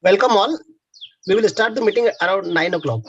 Welcome all. We will start the meeting around 9 o'clock.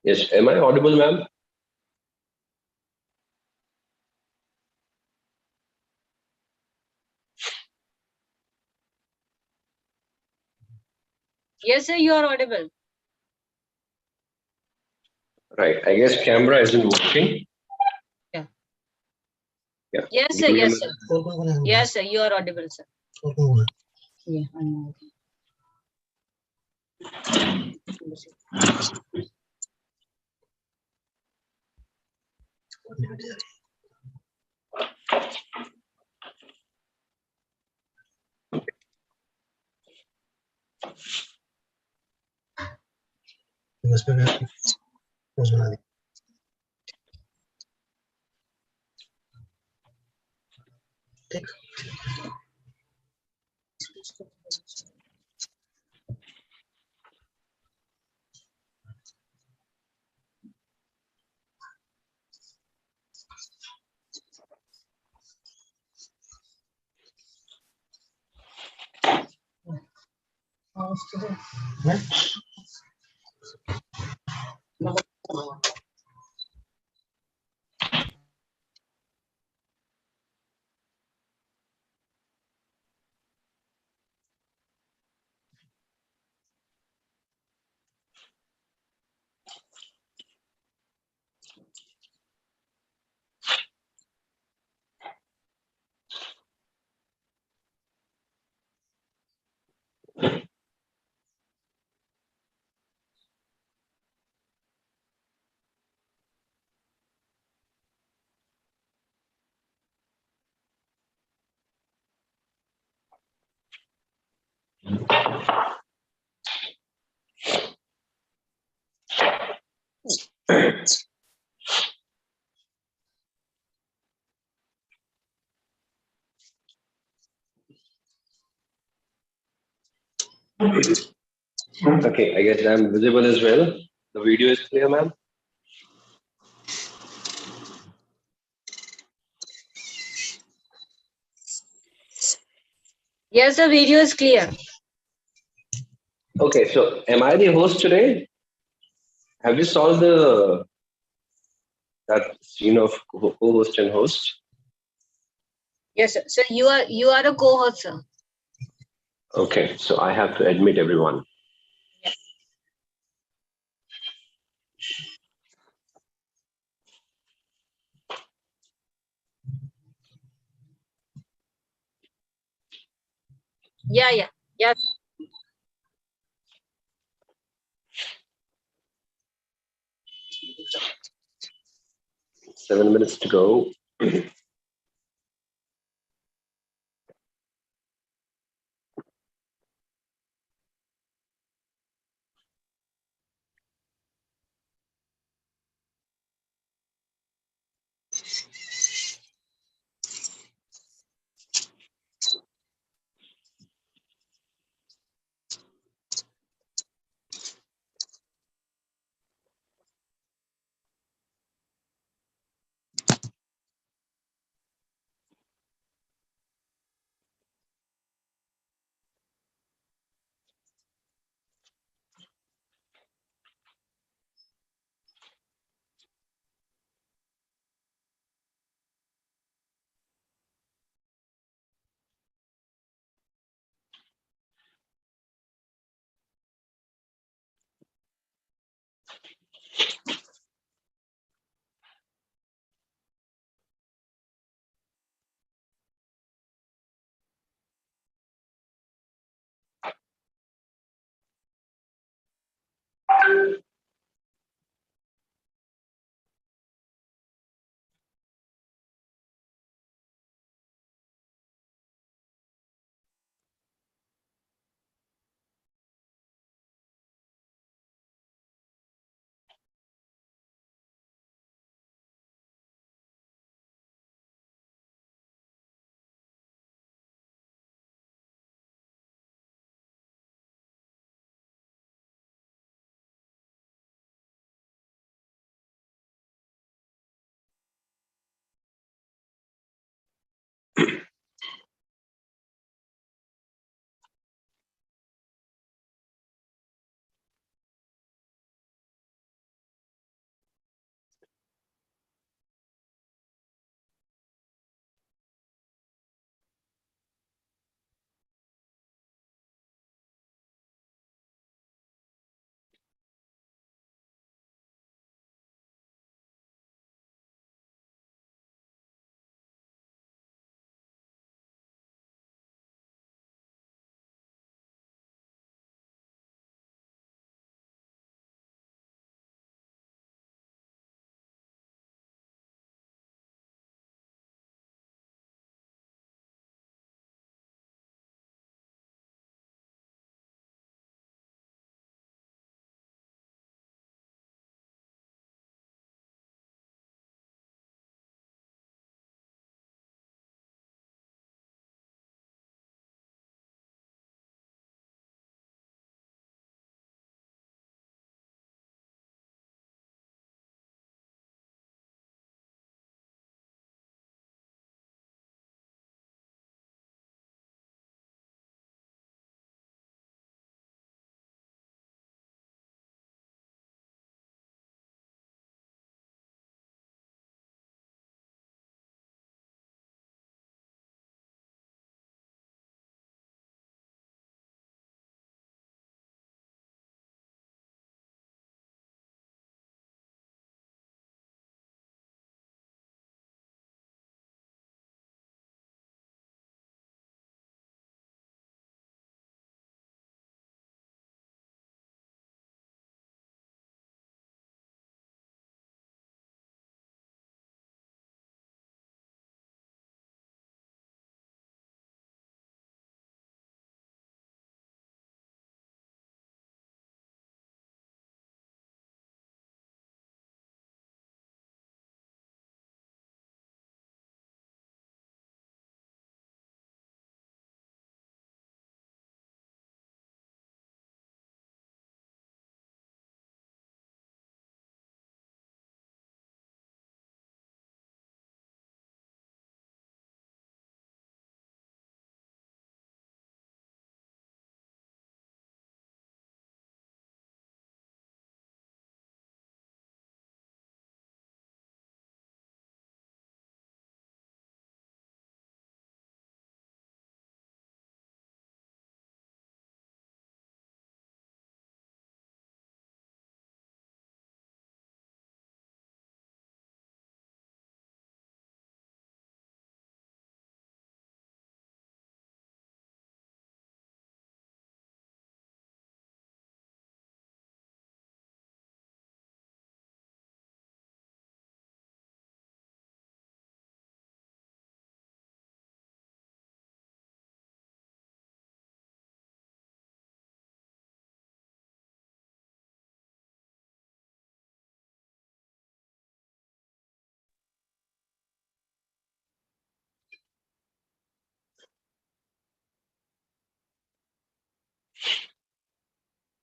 Yes, am I audible, ma'am? Yes, sir, you are audible. Right. I guess camera isn't working. Yeah. Yeah. Yes, sir. Yes, sir. Yes, sir. You are audible, sir. Yeah, I know. Okay, I guess I'm visible as well. The video is clear, ma'am. Yes, the video is clear. Okay, so am I the host today? Have you solved the that scene of co-host and host? Yes, sir. So you are a co-host, sir. Okay, so I have to admit everyone. Yeah. 7 minutes to go.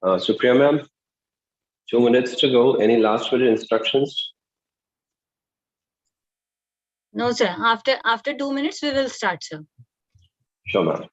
Supriya ma'am, 2 minutes to go. Any last minute instructions? No, sir. After 2 minutes, we will start, sir. Sure, ma'am.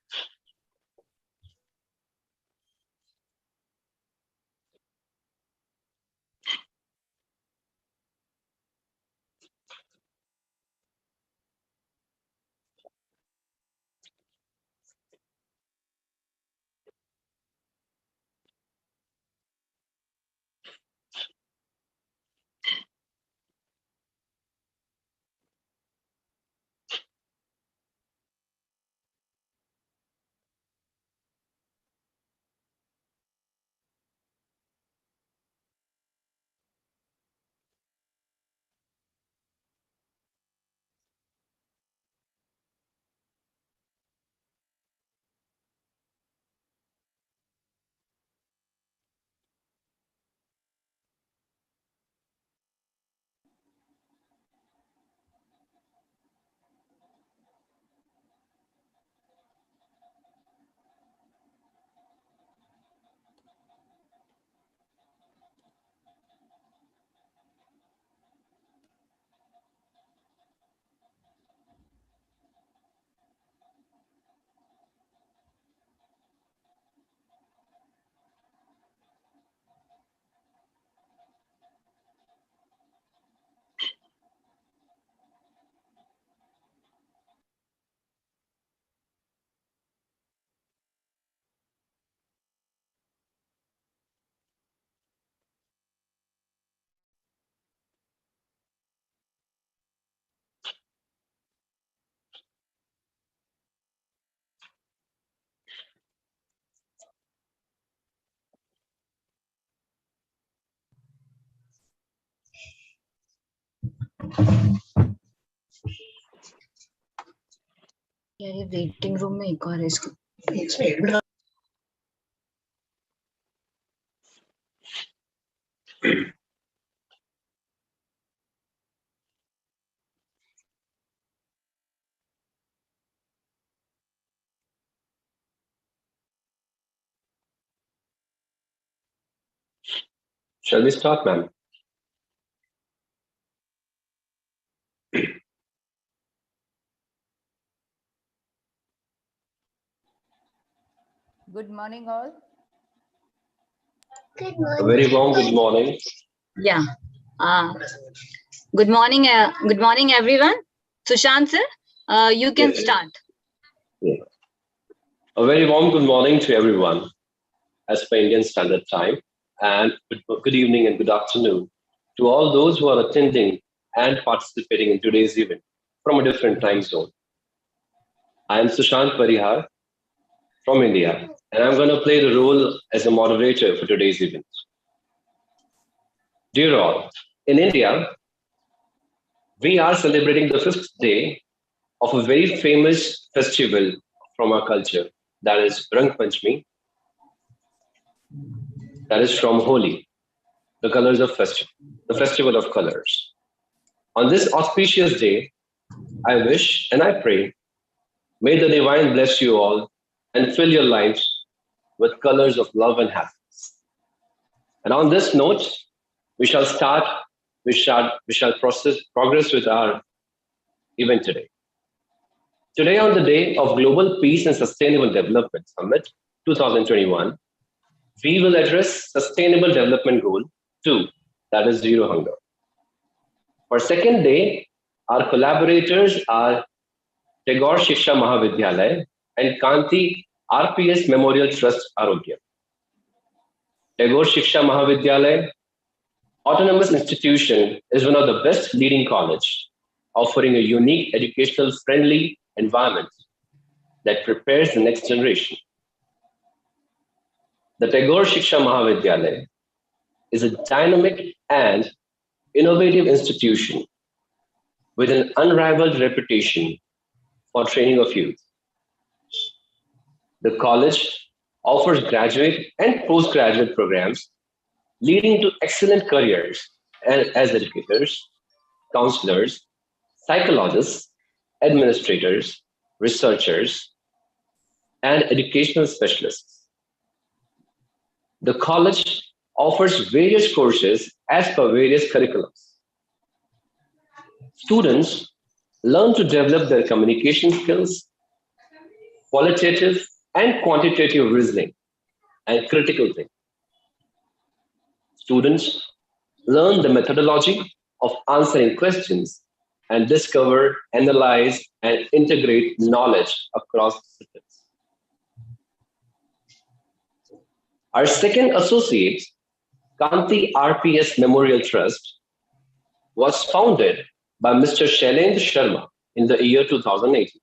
यार ये waiting room में एक और है इसका। Shall we start, ma'am? Good morning, all. A very warm good morning. Yeah. Good morning. Good morning, everyone. Sushant sir, you can start. Yeah. A very warm good morning to everyone, as per Indian Standard Time, and good evening and good afternoon to all those who are attending and participating in today's event from a different time zone. I am Sushant Parihar from India, and I'm going to play the role as a moderator for today's event. Dear all, in India, we are celebrating the fifth day of a very famous festival from our culture, that is Rang Panchami, that is from Holi, the colors of festival, the festival of colors. On this auspicious day, I wish and I pray, may the divine bless you all and fill your lives with colors of love and happiness. And on this note, we shall progress with our event today. Today, on the day of Global Peace and Sustainable Development Summit 2021, we will address Sustainable Development Goal 2, that is Zero Hunger. For second day, our collaborators are Tagore Shiksha Mahavidyalaya and Kanti RPS Memorial Trust Arogya. Tagore Shiksha Mahavidyalaya Autonomous Institution is one of the best leading college, offering a unique educational friendly environment that prepares the next generation. The Tagore Shiksha Mahavidyalaya is a dynamic and innovative institution with an unrivaled reputation for training of youth. The college offers graduate and postgraduate programs leading to excellent careers as educators, counselors, psychologists, administrators, researchers, and educational specialists. The college offers various courses as per various curriculums. Students learn to develop their communication skills, qualitative and quantitative reasoning, and critical thinking. Students learn the methodology of answering questions and discover, analyze, and integrate knowledge across disciplines. Our second associate, Kanti RPS Memorial Trust, was founded by Mr. Shailendra Sharma in the year 2018.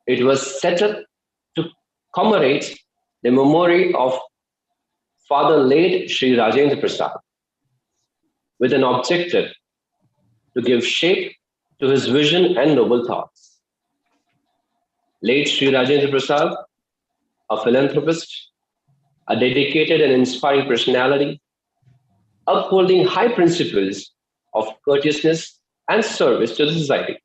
It was set up to commemorate the memory of Father late Sri Rajendra Prasad, with an objective to give shape to his vision and noble thoughts. Late Sri Rajendra Prasad, a philanthropist, a dedicated and inspiring personality, upholding high principles of courteousness and service to the society.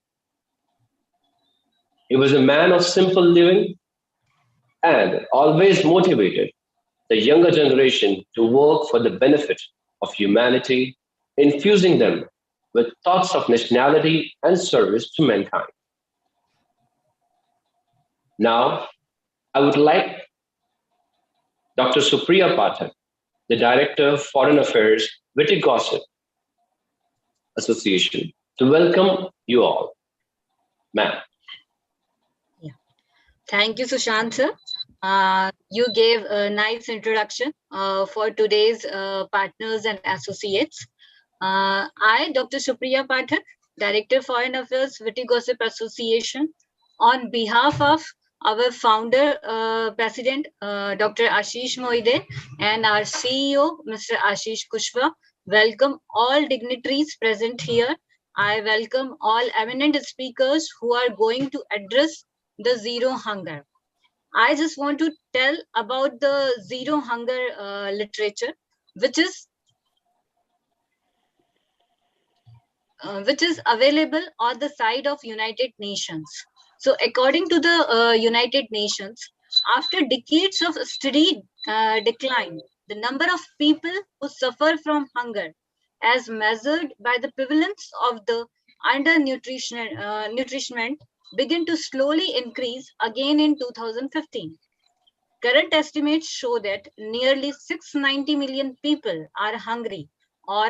He was a man of simple living and always motivated the younger generation to work for the benefit of humanity, infusing them with thoughts of nationality and service to mankind. Now, I would like Dr. Supriya Pathak, the Director of Foreign Affairs, Witty Gossip Association, to welcome you all. Ma'am. Yeah. Thank you, Sushant sir. You gave a nice introduction for today's partners and associates. I, Dr. Supriya Pathak, Director Foreign Affairs, Witty Gossip Association, on behalf of our founder, President, Dr. Ashish Moide, and our CEO, Mr. Ashish Kushwa, welcome all dignitaries present here. I welcome all eminent speakers who are going to address the zero hunger. I just want to tell about the zero hunger literature, which is available on the side of United Nations. So according to the United Nations, after decades of steady decline, the number of people who suffer from hunger as measured by the prevalence of the nutrition began to slowly increase again in 2015. Current estimates show that nearly 690 million people are hungry, or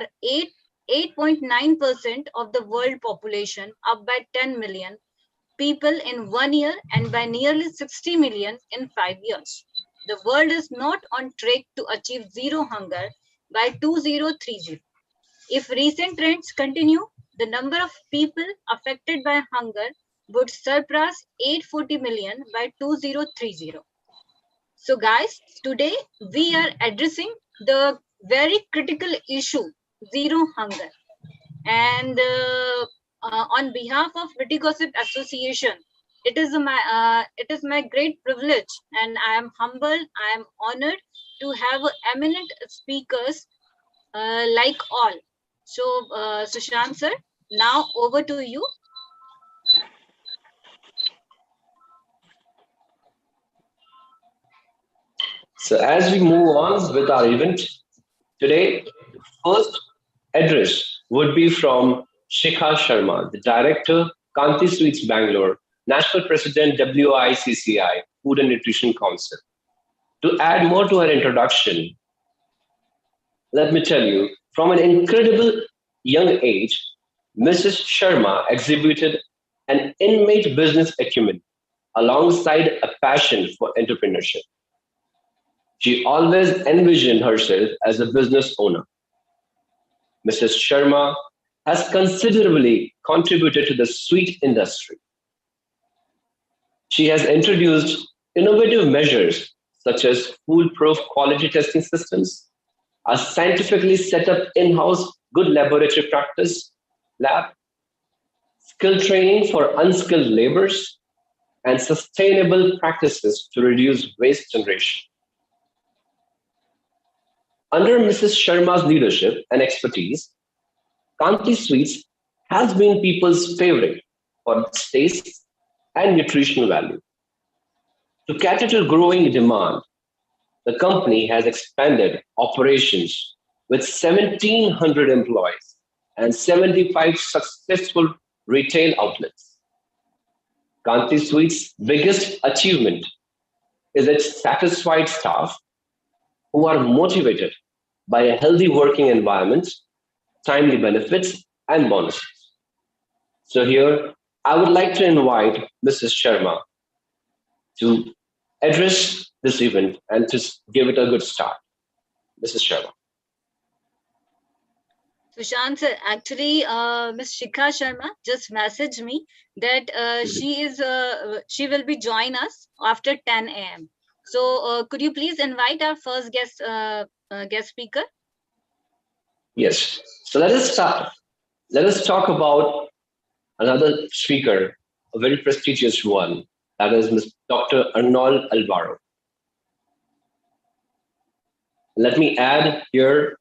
8.9% of the world population, up by 10 million people in 1 year and by nearly 60 million in 5 years. The world is not on track to achieve zero hunger by 2030. If recent trends continue, the number of people affected by hunger would surpass 840 million by 2030. So guys, today we are addressing the very critical issue, zero hunger. And on behalf of Witty Gossip Association, it is my great privilege, and I am humbled, I am honored to have eminent speakers like all. So Sushant sir, now over to you. So as we move on with our event today, the first address would be from Shikha Sharma, the Director, Kanti Sweets Bangalore, National President, WICCI, Food and Nutrition Council. To add more to her introduction, let me tell you, from an incredible young age, Mrs. Sharma exhibited an innate business acumen alongside a passion for entrepreneurship. She always envisioned herself as a business owner. Mrs. Sharma has considerably contributed to the sweet industry. She has introduced innovative measures such as foolproof quality testing systems, a scientifically set up in house good laboratory practice lab, skill training for unskilled laborers, and sustainable practices to reduce waste generation. Under Mrs. Sharma's leadership and expertise, Kanti Sweets has been people's favorite for its taste and nutritional value. To cater to growing demand, the company has expanded operations with 1,700 employees and 75 successful retail outlets. Kanti Sweets' biggest achievement is its satisfied staff who are motivated by a healthy working environment, timely benefits, and bonuses. So here, I would like to invite Mrs. Sharma to address this event and to give it a good start. Mrs. Sharma. Sushant sir, actually, Ms. Shikha Sharma just messaged me that she will be join us after 10 a.m. So could you please invite our first guest speaker? Yes. So let us start. Let us talk about another speaker, a very prestigious one. That is Dr. Arnold Alvaro. Let me add here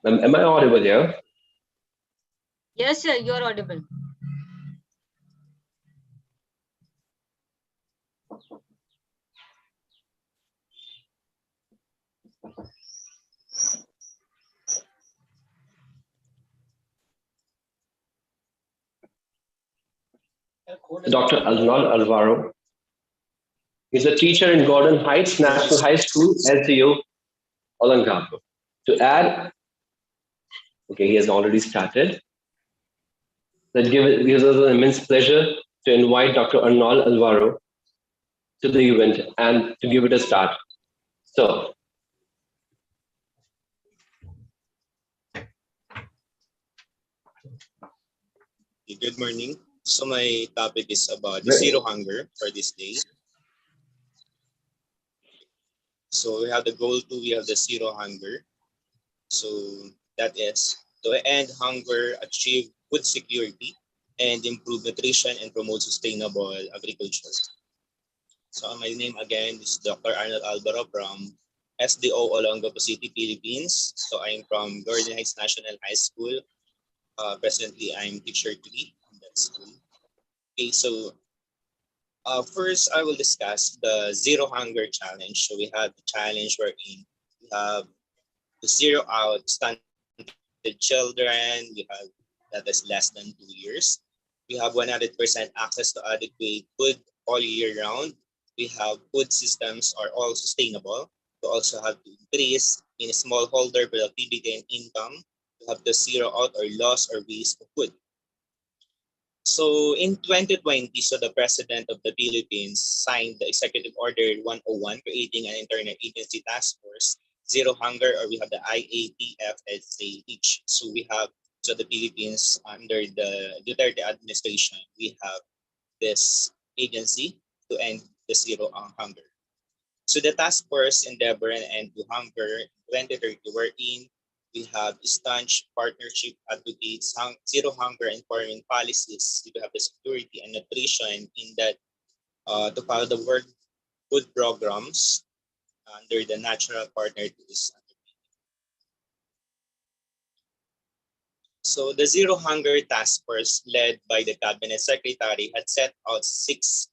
Am I audible here? Yes, sir, you're audible. Dr. Arnold Alvaro is a teacher in Gordon Heights National High School, LTO, Olongapo. To add, okay, he has already started. That gives us an immense pleasure to invite Dr. Arnold Alvaro to the event and to give it a start. So, Good morning. So my topic is about the zero hunger for this day. So we have the goal to we have the zero hunger. So that is to end hunger, achieve food security, and improve nutrition and promote sustainable agriculture. So my name again is Dr. Arnold Alvaro from SDO Olongapo City, Philippines. So I'm from Gordon Heights National High School. Presently, I'm teacher 3 in that school. Okay, so first, I will discuss the Zero Hunger Challenge. So we have the challenge wherein we have to zero out stunted children. We have that is less than 2 years. We have 100% access to adequate food all year round. We have food systems are all sustainable. We also have to increase in smallholder productivity and income. We have to zero out or loss or waste of food. So in 2020, so the President of the Philippines signed the Executive Order 101 creating an interagency task force, Zero Hunger, or we have the IATFSAH. So we have, so the Philippines under the Duterte administration, we have this agency to end the zero hunger. So the task force endeavor and end to hunger in 2030 wherein we have staunch partnership advocates, zero hunger and farming policies. We have the security and nutrition in that to follow the World Food Programs under the natural partner to this. So the Zero Hunger Task Force led by the Cabinet Secretary had set out 6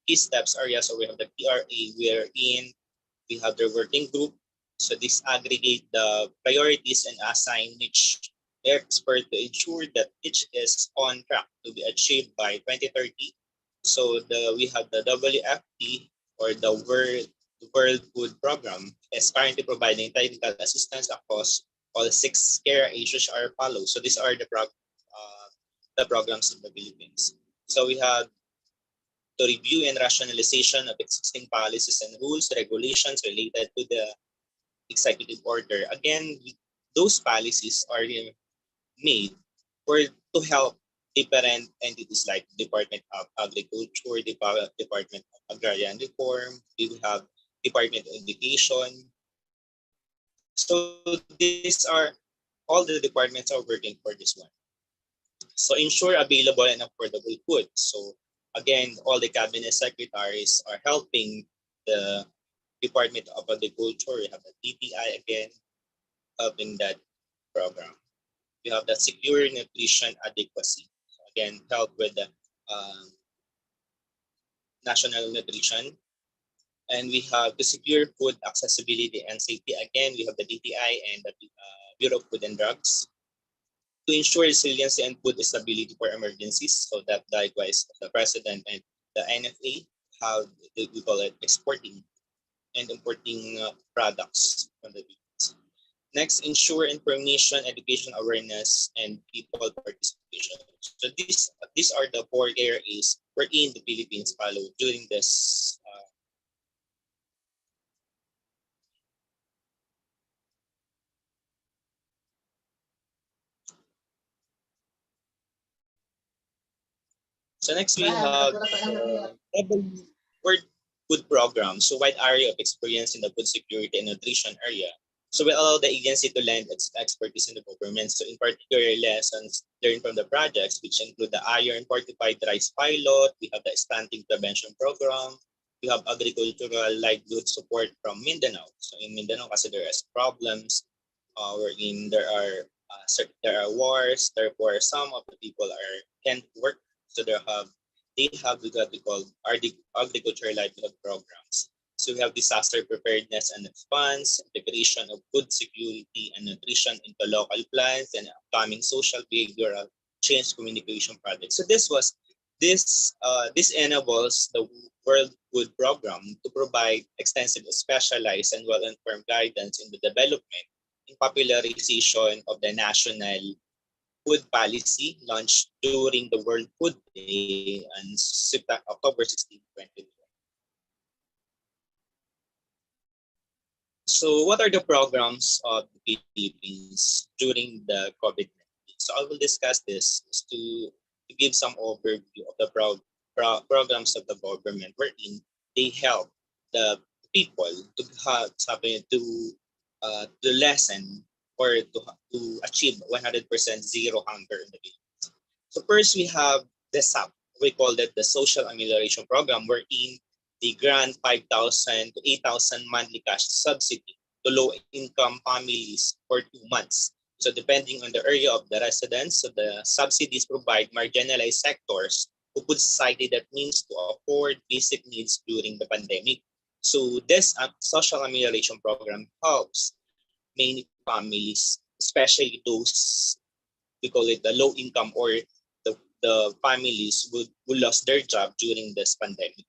key steps areas. So we have the PRA wherein we have the working group. So this aggregate the priorities and assign each expert to ensure that each is on track to be achieved by 2030. So we have the WFP or the World Food Program is currently providing technical assistance across all 6 care areas are followed. So these are the programs in the Philippines. So we have to review and rationalization of existing policies and rules, regulations related to the executive order. Again, those policies are made for to help different entities like Department of Agriculture, Department of Agrarian Reform, we have Department of Education. So these are all the departments are working for this one. So ensure available and affordable food. So again, all the cabinet secretaries are helping the Department of Agriculture. We have the DTI again helping that program. We have the secure nutrition adequacy. So again, help with the national nutrition. And we have the secure food accessibility and safety. Again, we have the DTI and the Bureau of Food and Drugs to ensure resiliency and food stability for emergencies. So that likewise the president and the NFA how we call it exporting and importing products from the Philippines. Next, ensure information, education awareness, and people participation. So these are the 4 areas wherein the Philippines follow during this. So next we have World Food Program, so wide area of experience in the food security and nutrition area. So we allow the agency to lend its expertise in the government. So in particular, lessons learned from the projects, which include the iron fortified rice pilot, we have the stunting prevention program, we have agricultural livelihood support from Mindanao. So in Mindanao, kasi there is problems wherein there are wars, therefore some of the people can't work. So they have what we call agricultural livelihood programs. So we have disaster preparedness and response, integration of food security and nutrition into local plans, and upcoming social behavioral change communication projects. So this enables the World Food Program to provide extensive, specialized, and well-informed guidance in the development and popularization of the national food policy launched during the World Food Day on October 16, 2020. So what are the programs of the Philippines during the COVID-19? So I will discuss this to to give some overview of the programs of the government wherein they help the people to have something to lessen or to achieve 100% zero hunger in the Philippines. So first we have the SAP. We call it the Social Amelioration Program, wherein they grant 5,000 to 8,000 monthly cash subsidy to low-income families for 2 months. So depending on the area of the residence, so the subsidies provide marginalized sectors who put society that means to afford basic needs during the pandemic. So this social amelioration program helps many families, especially those we call it the low income or the families who lost their job during this pandemic.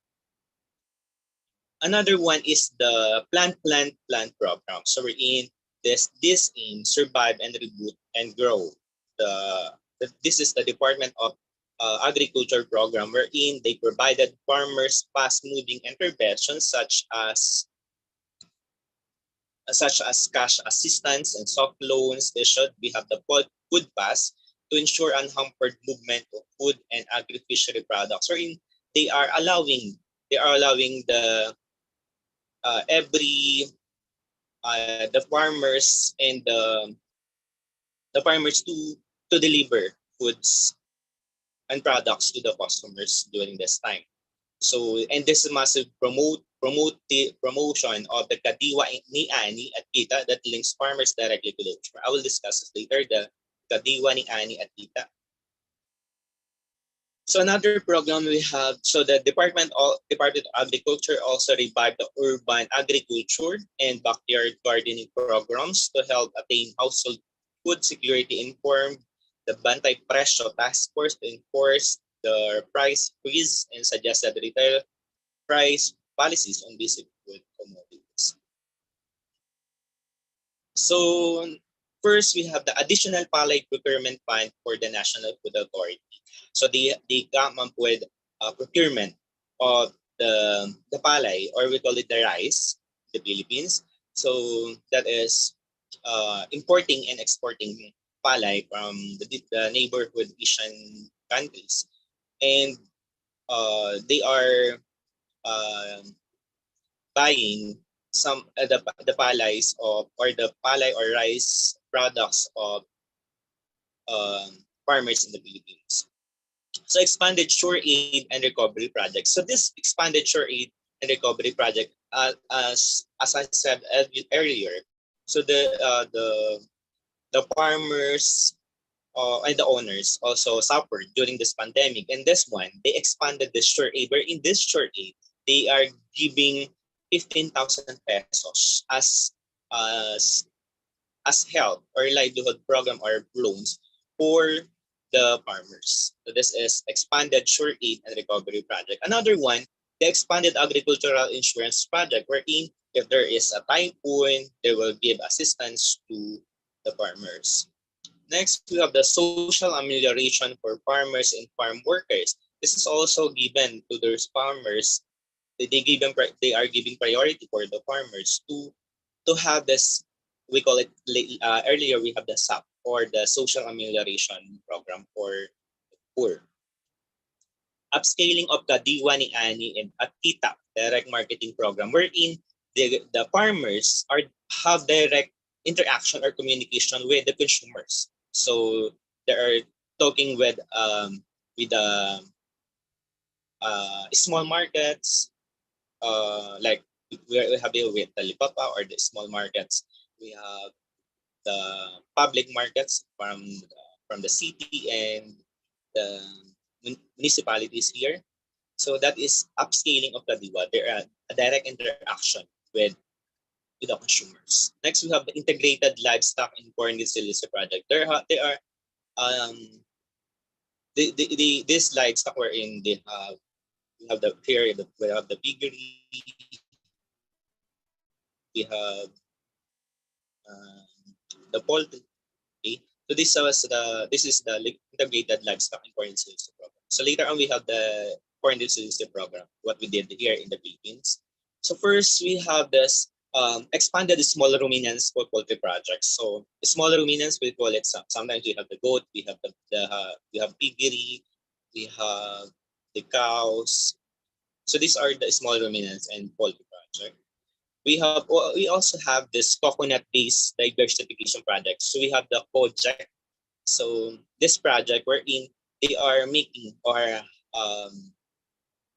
Another one is the plant program. So we're in this aim survive and reboot and grow. This is the Department of Agriculture program wherein they provided farmers fast moving interventions such as cash assistance and soft loans. We have the food pass to ensure unhampered movement of food and agri-fishery products. Wherein they are allowing the farmers and the farmers to deliver foods and products to the customers during this time. So, and this massive promotion of the Kadiwa ni Ani at Kita that links farmers directly to the consumer. I will discuss this later, the Kadiwa ni Ani at Kita. So another program we have, so the Department of Agriculture also revived the urban agriculture and backyard gardening programs to help attain household food security, informed the Bantay Presyo Task Force to enforce the price freeze and suggested retail price policies on basic food commodities. So first, we have the additional palay procurement fund for the National Food Authority. So they come up with procurement of the palay, or we call it the rice, in the Philippines. So that is importing and exporting palay from the neighborhood Asian countries. And they are buying some the palays of or the palay or rice products of farmers in the Philippines. So expanded shore aid and recovery project. So this expanded shore aid and recovery project, as I said earlier, so the farmers and the owners also suffered during this pandemic. And this one, they expanded the shore aid. Where in this shore aid, they are giving 15,000 pesos as help or livelihood program or loans for the farmers. So this is expanded shore aid and recovery project. Another one, the expanded agricultural insurance project, wherein if there is a typhoon, they will give assistance to the farmers. Next, we have the social amelioration for farmers and farm workers. This is also given to those farmers. They are giving priority for the farmers to have this. We call it earlier. We have the SAP or the social amelioration program for poor. Upscaling of Kadiwa ni Ani and at Kita direct marketing program, wherein the farmers have direct interaction or communication with the consumers. So they are talking with the small markets, like we have it with the Lipapa or the small markets. We have the public markets from the city and the municipalities here. So that is upscaling of Kadiwa. There are a direct interaction with the consumers. Next, we have the integrated livestock and corn distillery project. They are this livestock wherein we have the here we have the piggery, we have the poultry. Okay, so this is the integrated livestock and corn distillery program. So later on we have the corn distillery program, what we did here in the Philippines. So first we have this expanded small ruminants for poultry projects. So small ruminants, we call it sometimes we have the goat, we have we have piggery, We have the cows. So these are the small ruminants and poultry project. We also have this coconut-based diversification project. So we have the project. So this project wherein they are making or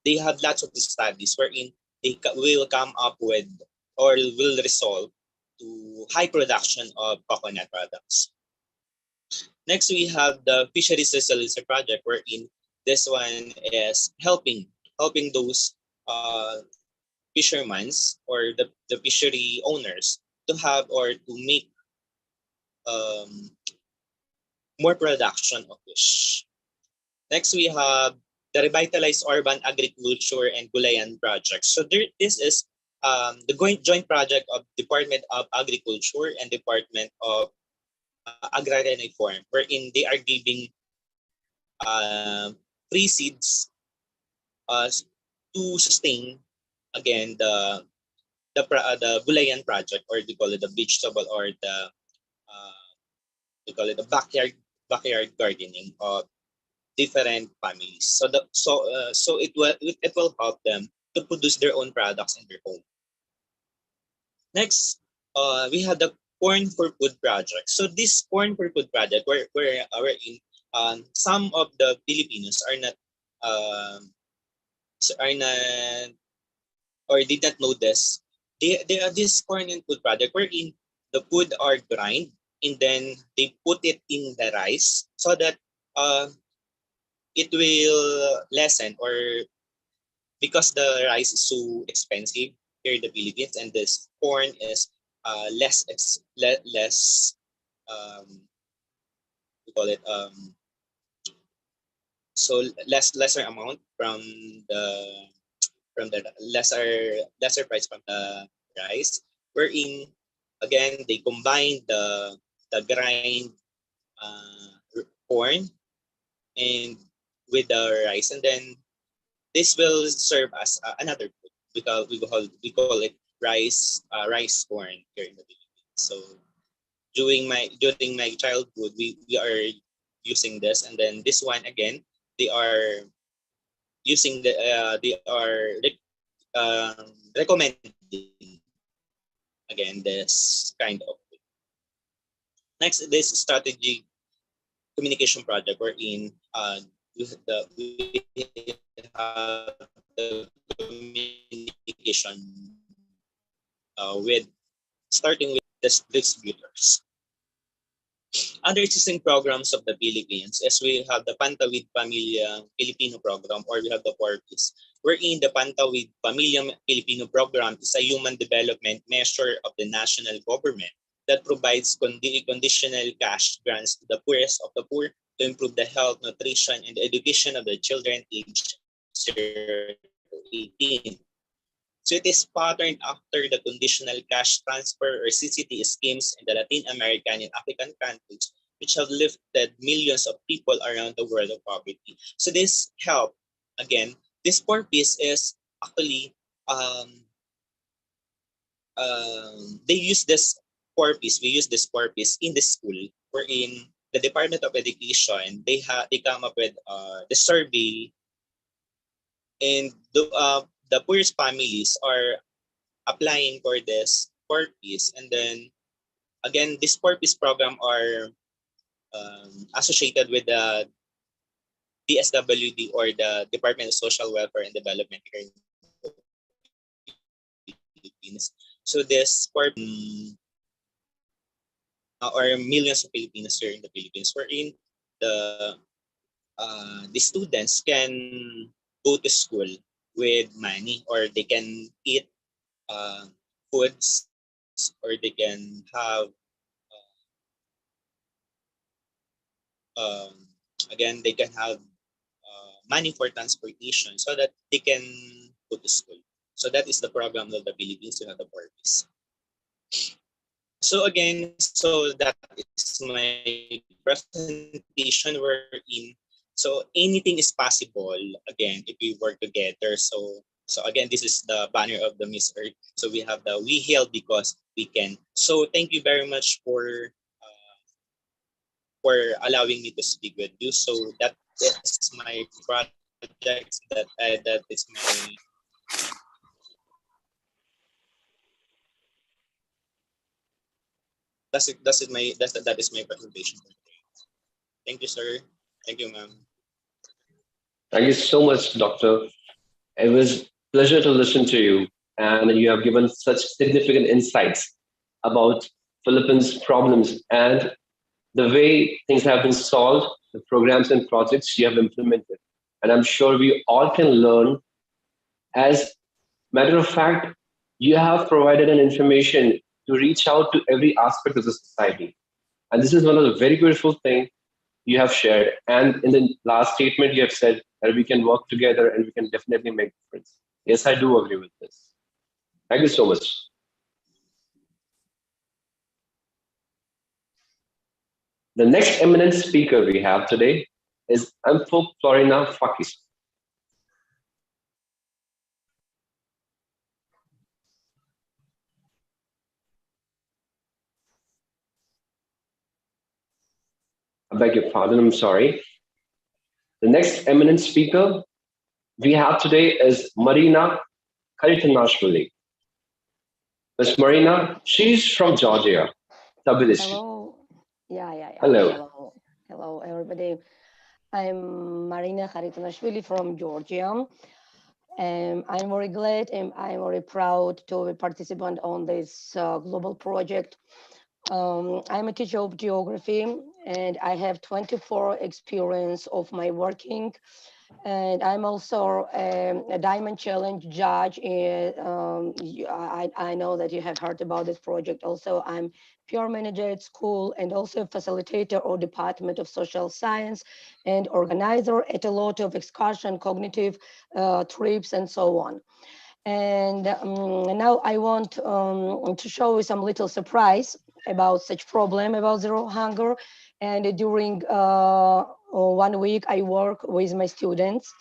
they have lots of studies wherein will come up with or will resolve to high production of coconut products. Next, we have the fisheries resiliency project wherein this one is helping those fishermen or the fishery owners to have or to make um, more production of fish. Next, we have the Revitalized Urban Agriculture and Gulayan Project. So this is the joint project of Department of Agriculture and Department of Agrarian Reform, wherein they are giving free seeds to sustain again the Gulayan project, or they call it the vegetable or they call it the backyard gardening of different families. So it will help them to produce their own products in their home. Next, we have the Corn for Food project. So this Corn for Food project, wherein some of the Filipinos um, are not or did not know this. They are this corn and food project wherein the food are grind and then they put it in the rice so that it will lessen, or because the rice is so expensive here in the Philippines and this corn is less we call it so lesser amount the from the lesser price from the rice, wherein again they combine the grind corn and with the rice, and then this will serve as another food because we call it rice corn here in the Philippines. So during my childhood, we are using this, and then this one again they are using they are recommending again this kind of food. Next, this strategy communication project wherein we have the communication with starting with the distributors. Other existing programs of the Philippines is we have the Pantawid Pamilya Filipino program, or we have the PORPIS, wherein the Pantawid Pamilya Filipino program is a human development measure of the national government that provides conditional cash grants to the poorest of the poor to improve the health, nutrition, and the education of the children aged 0 to 18. So it is patterned after the conditional cash transfer or CCT schemes in the Latin American and African countries, which have lifted millions of people around the world of poverty. So this help, again, this purpose is actually they use this purpose. We use this purpose in the school, wherein the Department of Education they come up with the survey, and the poorest families are applying for this purpose, and then again this purpose program are associated with the DSWD, or the Department of Social Welfare and Development here in the Philippines. So this or millions of Filipinos here in the Philippines, wherein the students can go to school with money, or they can eat foods, or they can have um, again they can have money for transportation so that they can go to school. So that is the program of the Philippines, the purpose. So again, so that is my presentation wherein so anything is possible again if we work together. So again, this is the banner of the Miss Earth. So we have the we hail because we can. So thank you very much for for allowing me to speak with you. So that is my project. That is my that is my presentation. Thank you, sir. Thank you, ma'am. Thank you so much, Doctor. It was a pleasure to listen to you, and you have given such significant insights about Philippines' problems and the way things have been solved, the programs and projects you have implemented. And I'm sure we all can learn. As matter of fact, you have provided an information to reach out to every aspect of the society. And this is one of the very beautiful things you have shared. And in the last statement, you have said that we can work together and we can definitely make difference. Yes, I do agree with this. Thank you so much. The next eminent speaker we have today is Amfo Florina Fakis. I beg your pardon, I'm sorry. The next eminent speaker we have today is Marina Karitanashvili. Miss Marina, she's from Georgia, Tbilisi. Hello. Yeah. Hello. Hello, everybody. I'm Marina Kharitanashvili from Georgia. I'm very glad and I'm very proud to be participant on this global project. I'm a teacher of geography and I have 24 experience of my working. And I'm also a Diamond Challenge judge. I know that you have heard about this project. Also, I'm peer manager at school and also a facilitator or Department of Social Science and organizer at a lot of excursion, cognitive trips and so on. And now I want to show you some little surprise about such problem about zero hunger. And during 1 week, I work with my students.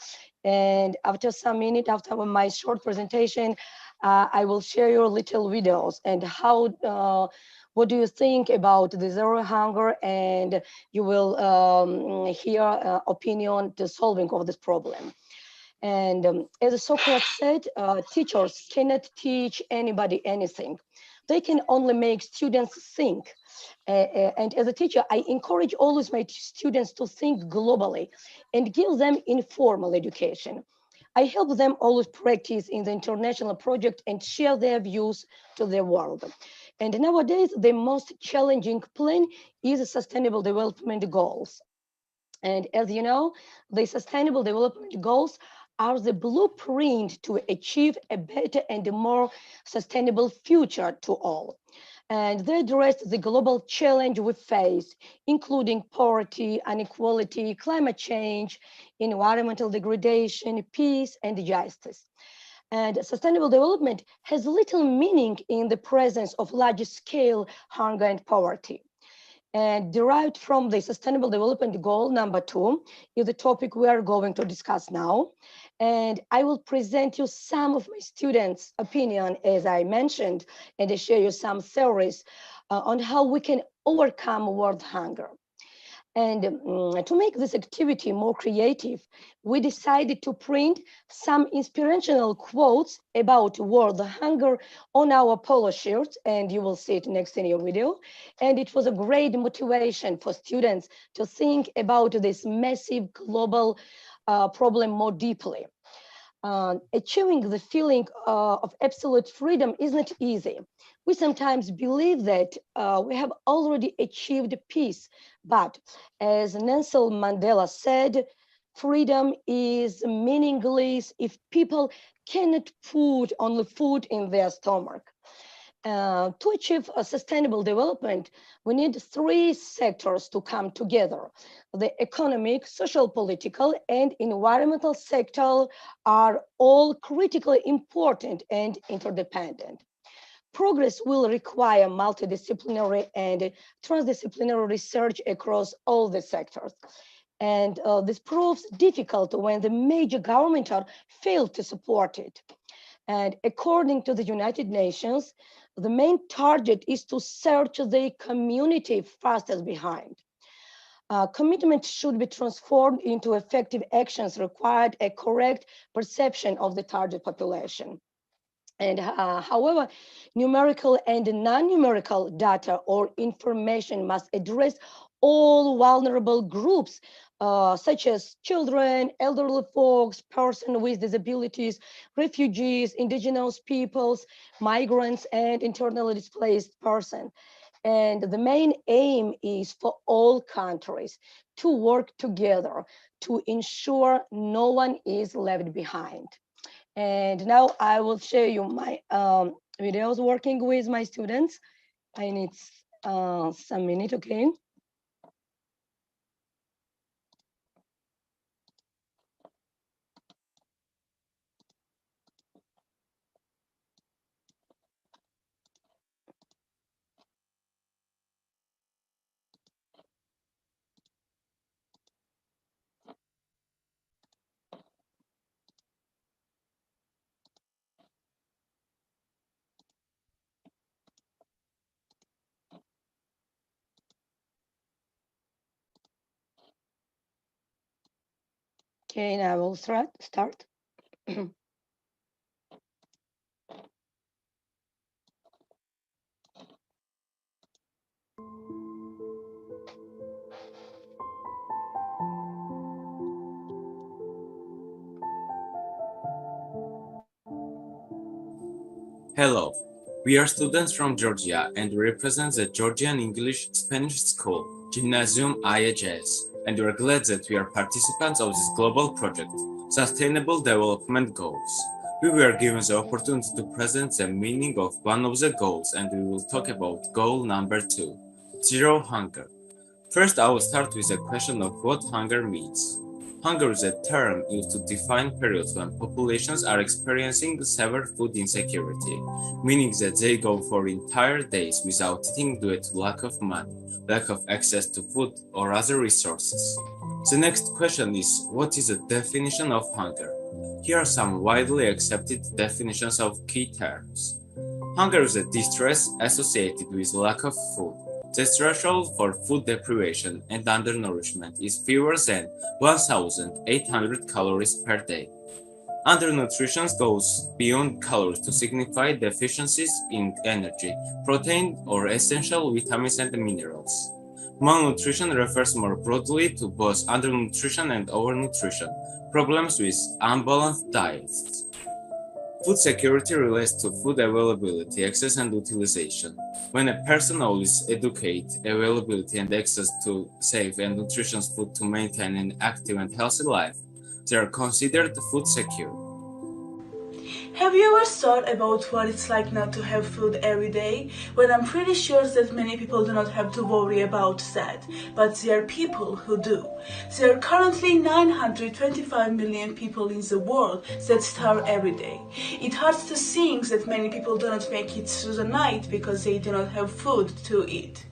And after some minutes, after my short presentation, I will share your little videos and how, what do you think about the zero hunger? And you will hear opinion to solving of this problem. And as Socrates said, teachers cannot teach anybody anything. They can only make students think. And as a teacher, I encourage always my students to think globally and give them informal education. I help them always practice in the international project and share their views to the world. And nowadays, the most challenging plan is Sustainable Development Goals. And as you know, the Sustainable Development Goals are the blueprint to achieve a better and a more sustainable future to all. And they address the global challenge we face, including poverty, inequality, climate change, environmental degradation, peace, and justice. And sustainable development has little meaning in the presence of large-scale hunger and poverty. And derived from the Sustainable Development Goal number 2 is the topic we are going to discuss now. And I will present you some of my students' opinion, as I mentioned, and share you some theories on how we can overcome world hunger. And to make this activity more creative, we decided to print some inspirational quotes about world hunger on our polo shirts, and you will see it next in your video. And it was a great motivation for students to think about this massive global problem more deeply. Achieving the feeling of absolute freedom is not easy. We sometimes believe that we have already achieved peace, but as Nelson Mandela said, freedom is meaningless if people cannot put only food in their stomach. To achieve a sustainable development, we need 3 sectors to come together. The economic, social, political, and environmental sector are all critically important and interdependent. Progress will require multidisciplinary and transdisciplinary research across all the sectors. And this proves difficult when the major governments fail to support it. And according to the United Nations, the main target is to search the community fastest behind. Commitment should be transformed into effective actions required a correct perception of the target population. And however, numerical and non-numerical data or information must address all vulnerable groups, such as children, elderly folks, persons with disabilities, refugees, indigenous peoples, migrants, and internally displaced persons. And the main aim is for all countries to work together to ensure no one is left behind. And now I will show you my videos working with my students. I need some minute, okay? Okay, now I will start. Hello, we are students from Georgia and we represent the Georgian English Spanish School, Gymnasium IHS, and we are glad that we are participants of this global project, Sustainable Development Goals. We were given the opportunity to present the meaning of one of the goals, and we will talk about goal number 2, zero hunger. First, I will start with a question of what hunger means. Hunger is a term used to define periods when populations are experiencing severe food insecurity, meaning that they go for entire days without eating due to lack of money, lack of access to food, or other resources. The next question is, what is the definition of hunger? Here are some widely accepted definitions of key terms. Hunger is a distress associated with lack of food. The threshold for food deprivation and undernourishment is fewer than 1,800 calories per day. Undernutrition goes beyond calories to signify deficiencies in energy, protein, or essential vitamins and minerals. Malnutrition refers more broadly to both undernutrition and overnutrition, problems with unbalanced diets. Food security relates to food availability, access, and utilization. When a person always educates availability and access to safe and nutritious food to maintain an active and healthy life, they are considered food secure. Have you ever thought about what it's like not to have food every day? Well, I'm pretty sure that many people do not have to worry about that, but there are people who do. There are currently 925 million people in the world that starve every day. It hurts to think that many people do not make it through the night because they do not have food to eat.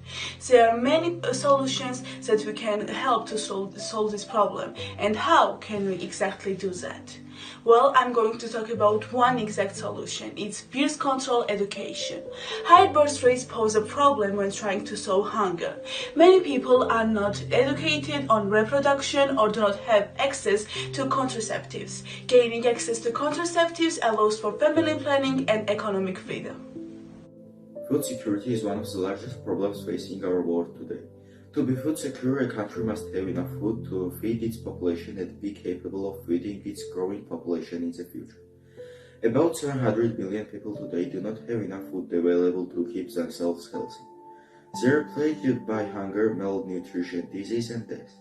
There are many solutions that we can help to solve this problem. And how can we exactly do that? Well, I'm going to talk about one exact solution. It's birth control education. High birth rates pose a problem when trying to solve hunger. Many people are not educated on reproduction or do not have access to contraceptives. Gaining access to contraceptives allows for family planning and economic freedom. Food security is one of the largest problems facing our world today. To be food secure, a country must have enough food to feed its population and be capable of feeding its growing population in the future. About 700 million people today do not have enough food available to keep themselves healthy. They are plagued by hunger, malnutrition, disease, and death.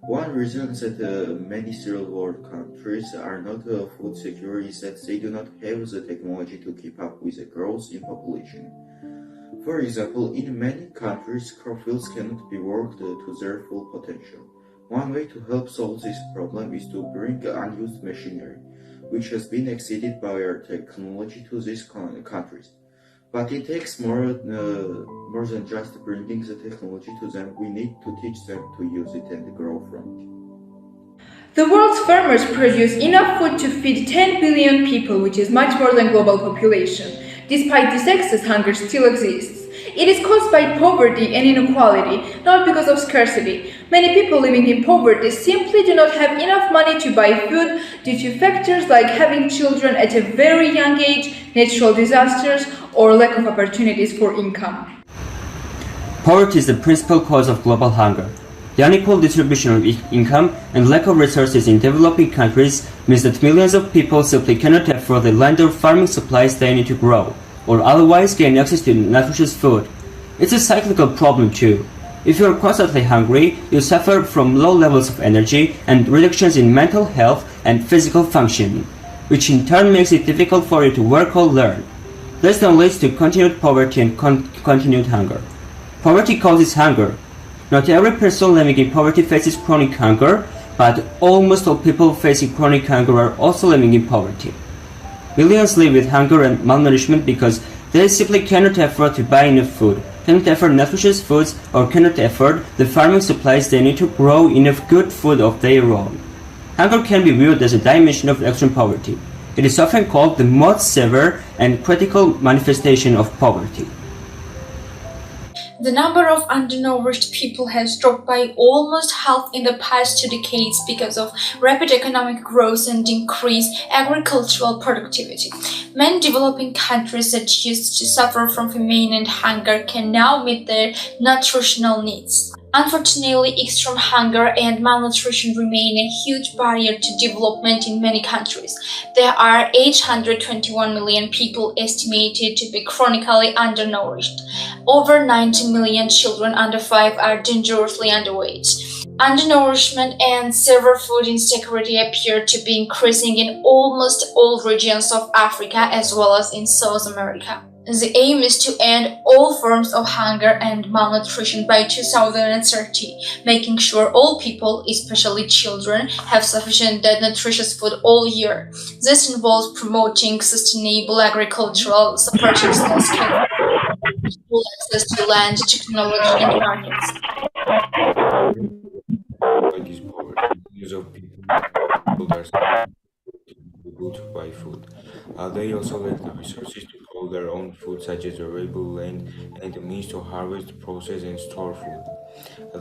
One reason that many third world countries are not food secure is that they do not have the technology to keep up with the growth in population. For example, in many countries, crop fields cannot be worked to their full potential. One way to help solve this problem is to bring unused machinery, which has been exceeded by our technology, to these countries. But it takes more than just bringing the technology to them. We need to teach them to use it and grow from it. The world's farmers produce enough food to feed 10 billion people, which is much more than global population. Despite this excess, hunger still exists. It is caused by poverty and inequality, not because of scarcity. Many people living in poverty simply do not have enough money to buy food due to factors like having children at a very young age, natural disasters, or lack of opportunities for income. Poverty is the principal cause of global hunger. The unequal distribution of income and lack of resources in developing countries means that millions of people simply cannot afford the land or farming supplies they need to grow, or otherwise gain access to nutritious food. It's a cyclical problem too. If you are constantly hungry, you suffer from low levels of energy and reductions in mental health and physical functioning, which in turn makes it difficult for you to work or learn. This then leads to continued poverty and continued hunger. Poverty causes hunger. Not every person living in poverty faces chronic hunger, but almost all people facing chronic hunger are also living in poverty. Millions live with hunger and malnourishment because they simply cannot afford to buy enough food, cannot afford nutritious foods, or cannot afford the farming supplies they need to grow enough good food of their own. Hunger can be viewed as a dimension of extreme poverty. It is often called the most severe and critical manifestation of poverty. The number of undernourished people has dropped by almost half in the past 2 decades because of rapid economic growth and increased agricultural productivity. Many developing countries that used to suffer from famine and hunger can now meet their nutritional needs. Unfortunately, extreme hunger and malnutrition remain a huge barrier to development in many countries. There are 821 million people estimated to be chronically undernourished. Over 90 million children under 5 are dangerously underweight. Undernourishment and severe food insecurity appear to be increasing in almost all regions of Africa as well as in South America. The aim is to end all forms of hunger and malnutrition by 2030, making sure all people, especially children, have sufficient and nutritious food all year. This involves promoting sustainable agricultural, supporting small-scale full access to land, technology, and markets. Like this poverty, millions of people are able to buy food. They also lack the resources to grow their own food, such as arable land and the means to harvest, process, and store food.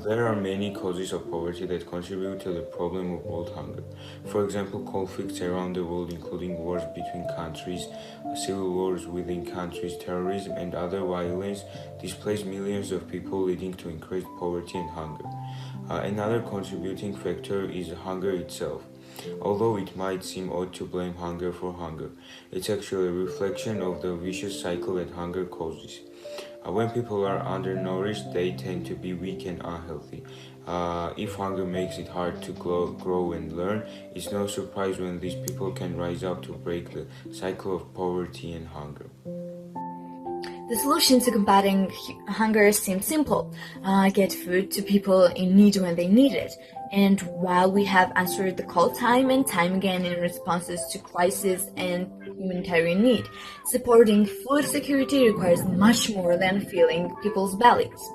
There are many causes of poverty that contribute to the problem of world hunger. For example, conflicts around the world, including wars between countries, civil wars within countries, terrorism, and other violence, displace millions of people, leading to increased poverty and hunger. Another contributing factor is hunger itself. Although it might seem odd to blame hunger for hunger, it's actually a reflection of the vicious cycle that hunger causes. When people are undernourished, they tend to be weak and unhealthy. If hunger makes it hard to grow and learn, it's no surprise when these people can rise up to break the cycle of poverty and hunger. The solution to combating hunger seems simple. Get food to people in need when they need it. And while we have answered the call time and time again in responses to crisis and humanitarian need, supporting food security requires much more than filling people's bellies.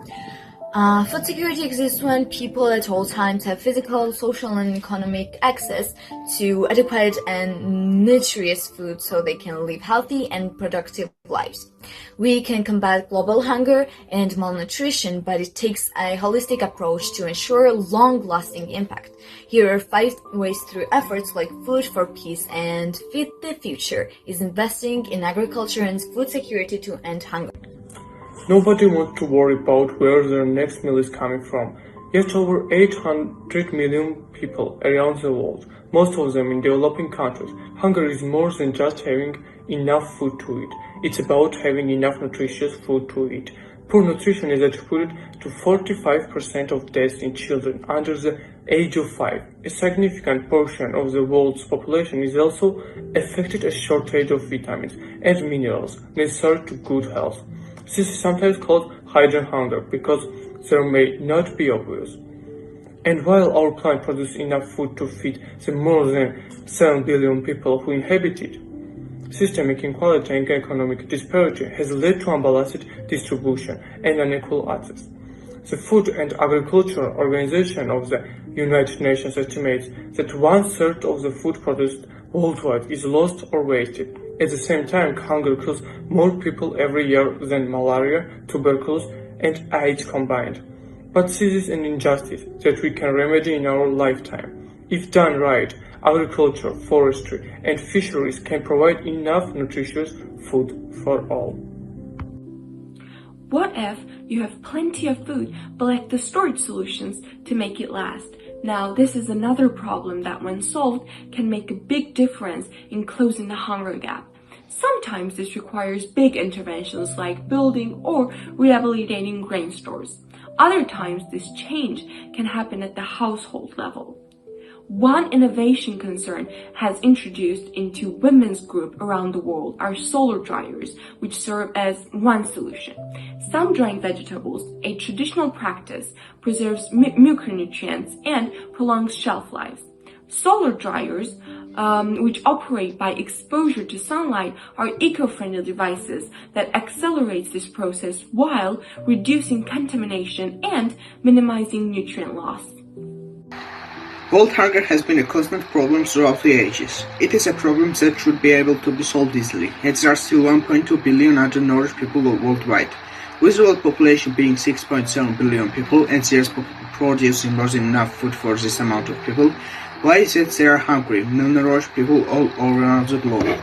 Food security exists when people at all times have physical, social, and economic access to adequate and nutritious food so they can live healthy and productive lives. We can combat global hunger and malnutrition, but it takes a holistic approach to ensure long-lasting impact. Here are 5 ways through efforts like Food for Peace and Feed the Future is investing in agriculture and food security to end hunger. Nobody wants to worry about where their next meal is coming from. Yet over 800 million people around the world, most of them in developing countries, hunger is more than just having enough food to eat. It's about having enough nutritious food to eat. Poor nutrition is attributed to 45% of deaths in children under the age of 5. A significant portion of the world's population is also affected a shortage of vitamins and minerals necessary to good health. This is sometimes called hidden hunger because there may not be obvious. And while our planet produces enough food to feed the more than 7 billion people who inhabit it, systemic inequality and economic disparity has led to unbalanced distribution and unequal access. The Food and Agriculture Organization of the United Nations estimates that 1/3 of the food produced worldwide is lost or wasted. At the same time, hunger kills more people every year than malaria, tuberculosis, and AIDS combined. But this is an injustice that we can remedy in our lifetime. If done right, agriculture, forestry, and fisheries can provide enough nutritious food for all. What if you have plenty of food but lack the storage solutions to make it last? Now, this is another problem that when solved can make a big difference in closing the hunger gap. Sometimes this requires big interventions like building or rehabilitating grain stores. Other times this change can happen at the household level. One innovation concern has introduced into women's group around the world are solar dryers, which serve as one solution. Sun drying vegetables, a traditional practice, preserves micronutrients and prolongs shelf lives. Solar dryers, which operate by exposure to sunlight, are eco-friendly devices that accelerates this process while reducing contamination and minimizing nutrient loss. World hunger has been a constant problem throughout the ages. It is a problem that should be able to be solved easily, as there are still 1.2 billion undernourished people worldwide. With the world population being 6.7 billion people and there's producing more than enough food for this amount of people, why is it there are hungry, malnourished people all around the globe?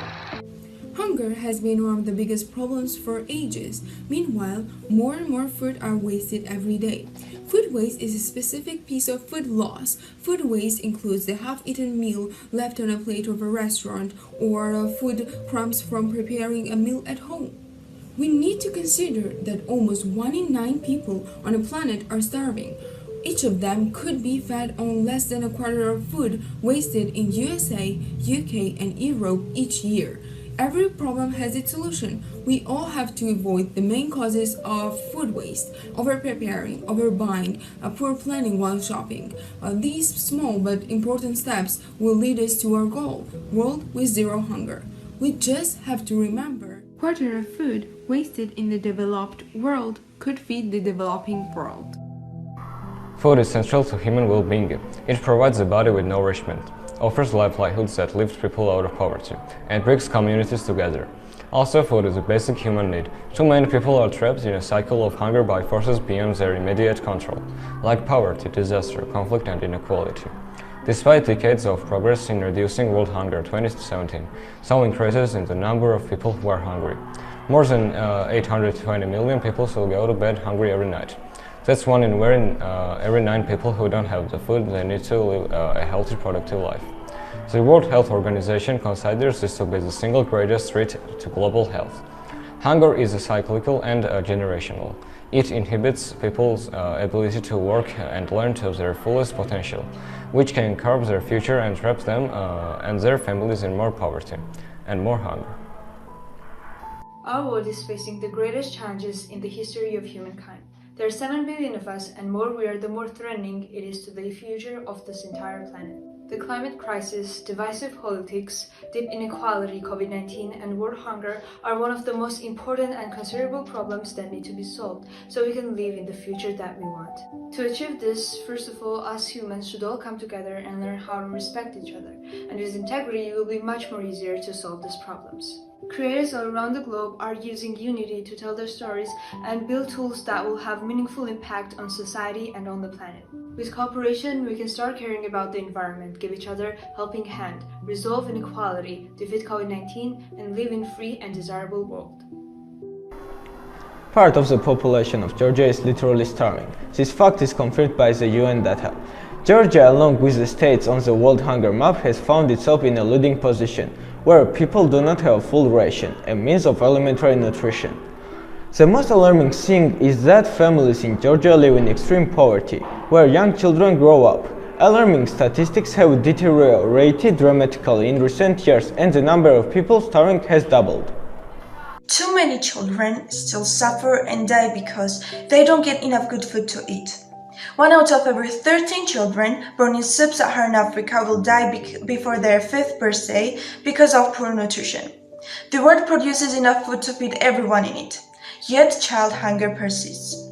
Hunger has been one of the biggest problems for ages. Meanwhile, more and more food are wasted every day. Food waste is a specific piece of food loss. Food waste includes the half-eaten meal left on a plate of a restaurant or food crumbs from preparing a meal at home. We need to consider that almost 1 in 9 people on the planet are starving. Each of them could be fed on less than a quarter of food wasted in USA, UK, and Europe each year. Every problem has its solution. We all have to avoid the main causes of food waste: over-preparing, overbuying, poor planning while shopping. These small but important steps will lead us to our goal, world with zero hunger. We just have to remember, quarter of food wasted in the developed world could feed the developing world. Food is central to human well-being. It provides the body with nourishment, offers livelihoods that lift people out of poverty, and brings communities together. Also, food is a basic human need. Too many people are trapped in a cycle of hunger by forces beyond their immediate control, like poverty, disaster, conflict, and inequality. Despite decades of progress in reducing world hunger in 2017, some increases in the number of people who are hungry. More than 820 million people still go to bed hungry every night. That's 1 in every 9 people who don't have the food they need to live a healthy, productive life. The World Health Organization considers this to be the single greatest threat to global health. Hunger is cyclical and generational. It inhibits people's ability to work and learn to their fullest potential, which can curb their future and trap them and their families in more poverty and more hunger. Our world is facing the greatest challenges in the history of humankind. There are 7 billion of us, and more we are, the more threatening it is to the future of this entire planet. The climate crisis, divisive politics, deep inequality, COVID-19, and world hunger are one of the most important and considerable problems that need to be solved so we can live in the future that we want. To achieve this, first of all, us humans should all come together and learn how to respect each other, and with integrity it will be much more easier to solve these problems. Creators all around the globe are using unity to tell their stories and build tools that will have meaningful impact on society and on the planet. With cooperation, we can start caring about the environment, give each other a helping hand, resolve inequality, defeat COVID-19, and live in a free and desirable world. Part of the population of Georgia is literally starving. This fact is confirmed by the UN data. Georgia, along with the states on the World Hunger Map, has found itself in a leading position, where people do not have a full ration, a means of elementary nutrition. The most alarming thing is that families in Georgia live in extreme poverty, where young children grow up. Alarming statistics have deteriorated dramatically in recent years, and the number of people starving has doubled. Too many children still suffer and die because they don't get enough good food to eat. 1 out of every 13 children born in sub-Saharan Africa will die before their 5th birthday because of poor nutrition. The world produces enough food to feed everyone in it, yet child hunger persists.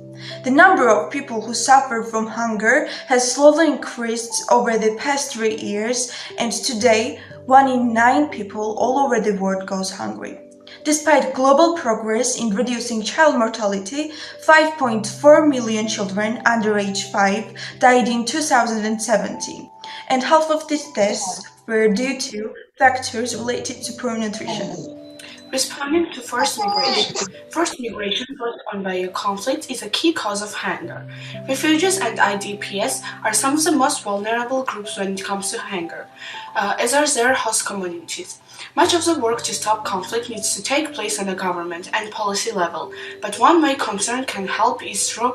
The number of people who suffer from hunger has slowly increased over the past 3 years, and today 1 in 9 people all over the world goes hungry. Despite global progress in reducing child mortality, 5.4 million children under age 5 died in 2017, and half of these deaths were due to factors related to poor nutrition. Responding to forced migration. Forced migration brought on by a conflict is a key cause of hunger. Refugees and IDPs are some of the most vulnerable groups when it comes to hunger, as are their host communities. Much of the work to stop conflict needs to take place on a government and policy level, but one way concern can help is through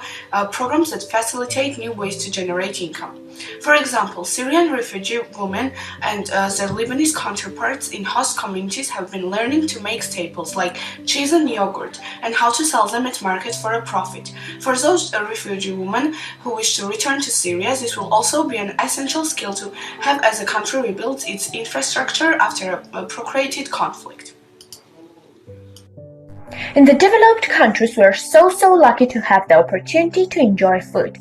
programs that facilitate new ways to generate income. For example, Syrian refugee women and their Lebanese counterparts in host communities have been learning to make staples like cheese and yogurt and how to sell them at markets for a profit. For those refugee women who wish to return to Syria, this will also be an essential skill to have as the country rebuilds its infrastructure after a procreated conflict. In the developed countries, we are so lucky to have the opportunity to enjoy food.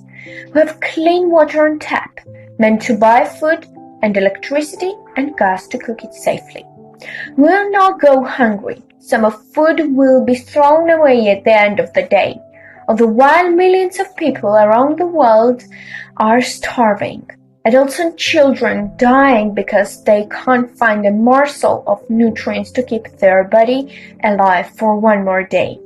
We have clean water on tap, meant to buy food, and electricity and gas to cook it safely. We will not go hungry. Some of food will be thrown away at the end of the day. All the while millions of people around the world are starving. Adults and children dying because they can't find a morsel of nutrients to keep their body alive for one more day.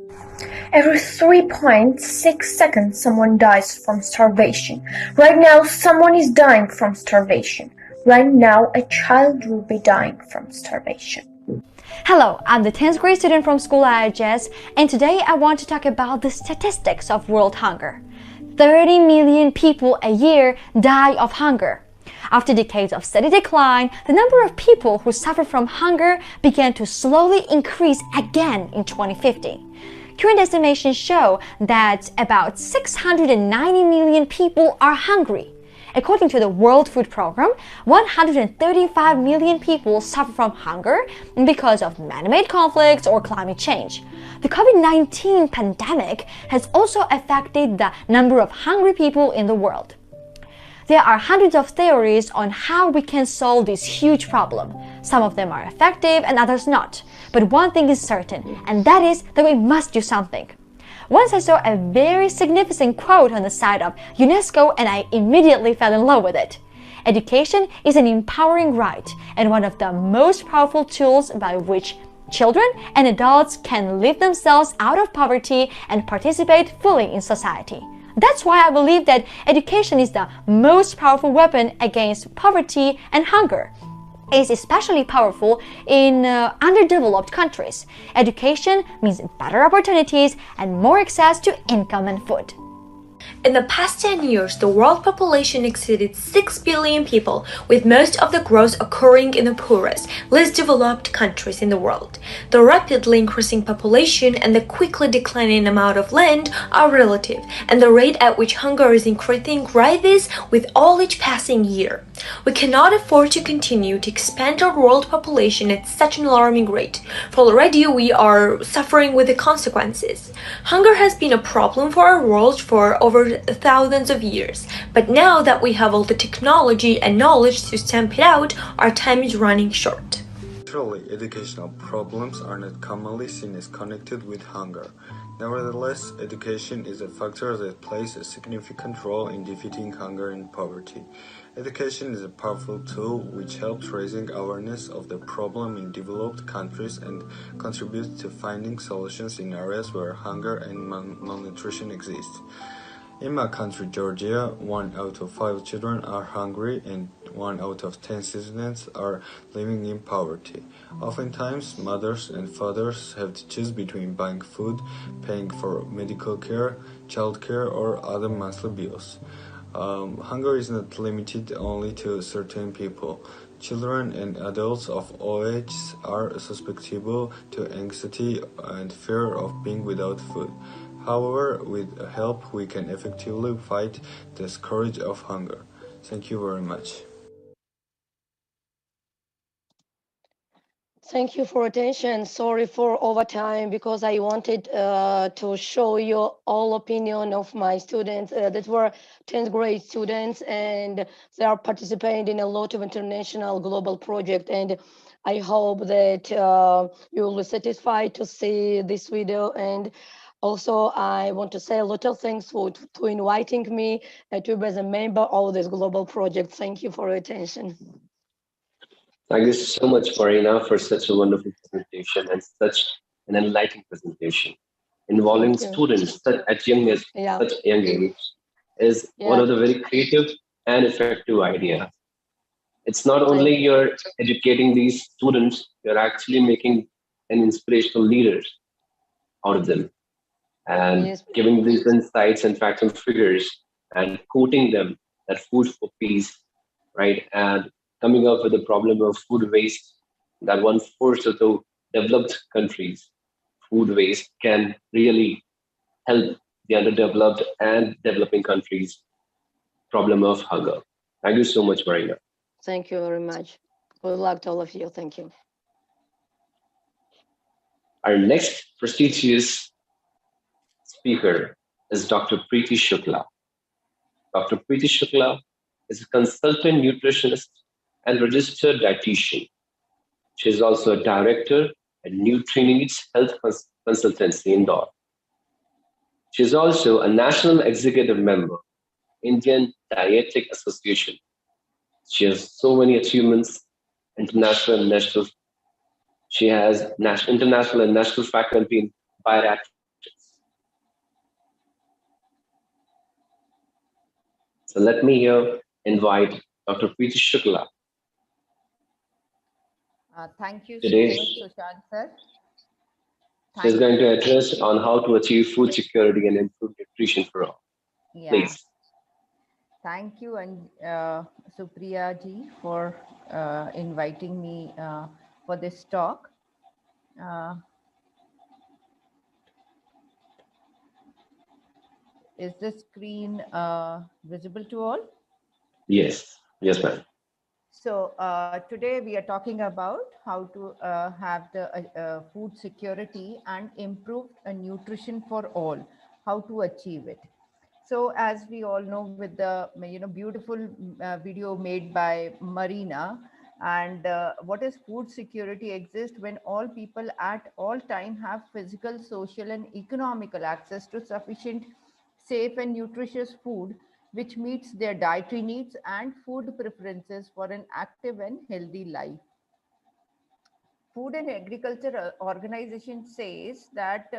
Every 3.6 seconds someone dies from starvation. Right now someone is dying from starvation. Right now a child will be dying from starvation. Hello, I'm the 10th grade student from school IHS, and today I want to talk about the statistics of world hunger. 30 million people a year die of hunger. After decades of steady decline, the number of people who suffer from hunger began to slowly increase again in 2050. Current estimations show that about 690 million people are hungry. According to the World Food Programme, 135 million people suffer from hunger because of man-made conflicts or climate change. The COVID-19 pandemic has also affected the number of hungry people in the world. There are hundreds of theories on how we can solve this huge problem. Some of them are effective and others not. But one thing is certain, and that is that we must do something. Once I saw a very significant quote on the site of UNESCO and I immediately fell in love with it. Education is an empowering right and one of the most powerful tools by which children and adults can lift themselves out of poverty and participate fully in society. That's why I believe that education is the most powerful weapon against poverty and hunger. It is especially powerful in underdeveloped countries. Education means better opportunities and more access to income and food. In the past 10 years, the world population exceeded 6 billion people, with most of the growth occurring in the poorest, least developed countries in the world. The rapidly increasing population and the quickly declining amount of land are relative, and the rate at which hunger is increasing rises with all each passing year. We cannot afford to continue to expand our world population at such an alarming rate, for already we are suffering with the consequences. Hunger has been a problem for our world for over thousands of years, but now that we have all the technology and knowledge to stamp it out, our time is running short. Naturally, educational problems are not commonly seen as connected with hunger. Nevertheless, education is a factor that plays a significant role in defeating hunger and poverty. Education is a powerful tool which helps raising awareness of the problem in developed countries and contributes to finding solutions in areas where hunger and malnutrition exist. In my country, Georgia, 1 out of 5 children are hungry and 1 out of 10 citizens are living in poverty. Oftentimes, mothers and fathers have to choose between buying food, paying for medical care, childcare, or other monthly bills. Hunger is not limited only to certain people. Children and adults of all ages are susceptible to anxiety and fear of being without food. However, with help, we can effectively fight the scourge of hunger. Thank you very much. Thank you for attention. Sorry for overtime because I wanted to show you all opinion of my students that were 10th grade students, and they are participating in a lot of international global project. And I hope that you will be satisfied to see this video. And also, I want to say a lot of thanks to inviting me to be as a member of this global project. Thank you for your attention. Thank you so much, Marina, for such a wonderful presentation and such an enlightening presentation. Involving Thank you. students at young age, Yeah. such young age is one Yeah. of the very creative and effective ideas. It's not only Thank you. you're educating these students, you're actually making an inspirational leaders out of them and Yes. giving these insights and facts and figures and quoting them that food for peace, right? And coming up with the problem of food waste that one fourth of the developed countries, food waste can really help the underdeveloped and developing countries problem of hunger. Thank you so much, Marina. Thank you very much. Good luck to all of you. Thank you. Our next prestigious speaker is Dr. Preeti Shukla. Dr. Preeti Shukla is a consultant nutritionist and registered dietitian. She is also a director at NutriNeeds Health Consultancy in Indore. She is also a national executive member, Indian Dietetic Association. She has so many achievements, international and national. She has international and national faculty in bariatrics. So let me here invite Dr. Preeti Shukla. Thank you so Today, much, Sushant sir. she is going to address on how to achieve food security and improve nutrition for all. Yeah. Please. Thank you, and Supriya ji, for inviting me for this talk. Uh, is the screen visible to all? Yes. Yes, ma'am. So today we are talking about how to have the food security and improve nutrition for all, how to achieve it. So as we all know, with the beautiful video made by Marina, and what is food security exists when all people at all time have physical, social, and economical access to sufficient, safe, and nutritious food which meets their dietary needs and food preferences for an active and healthy life. Food and Agriculture Organization says that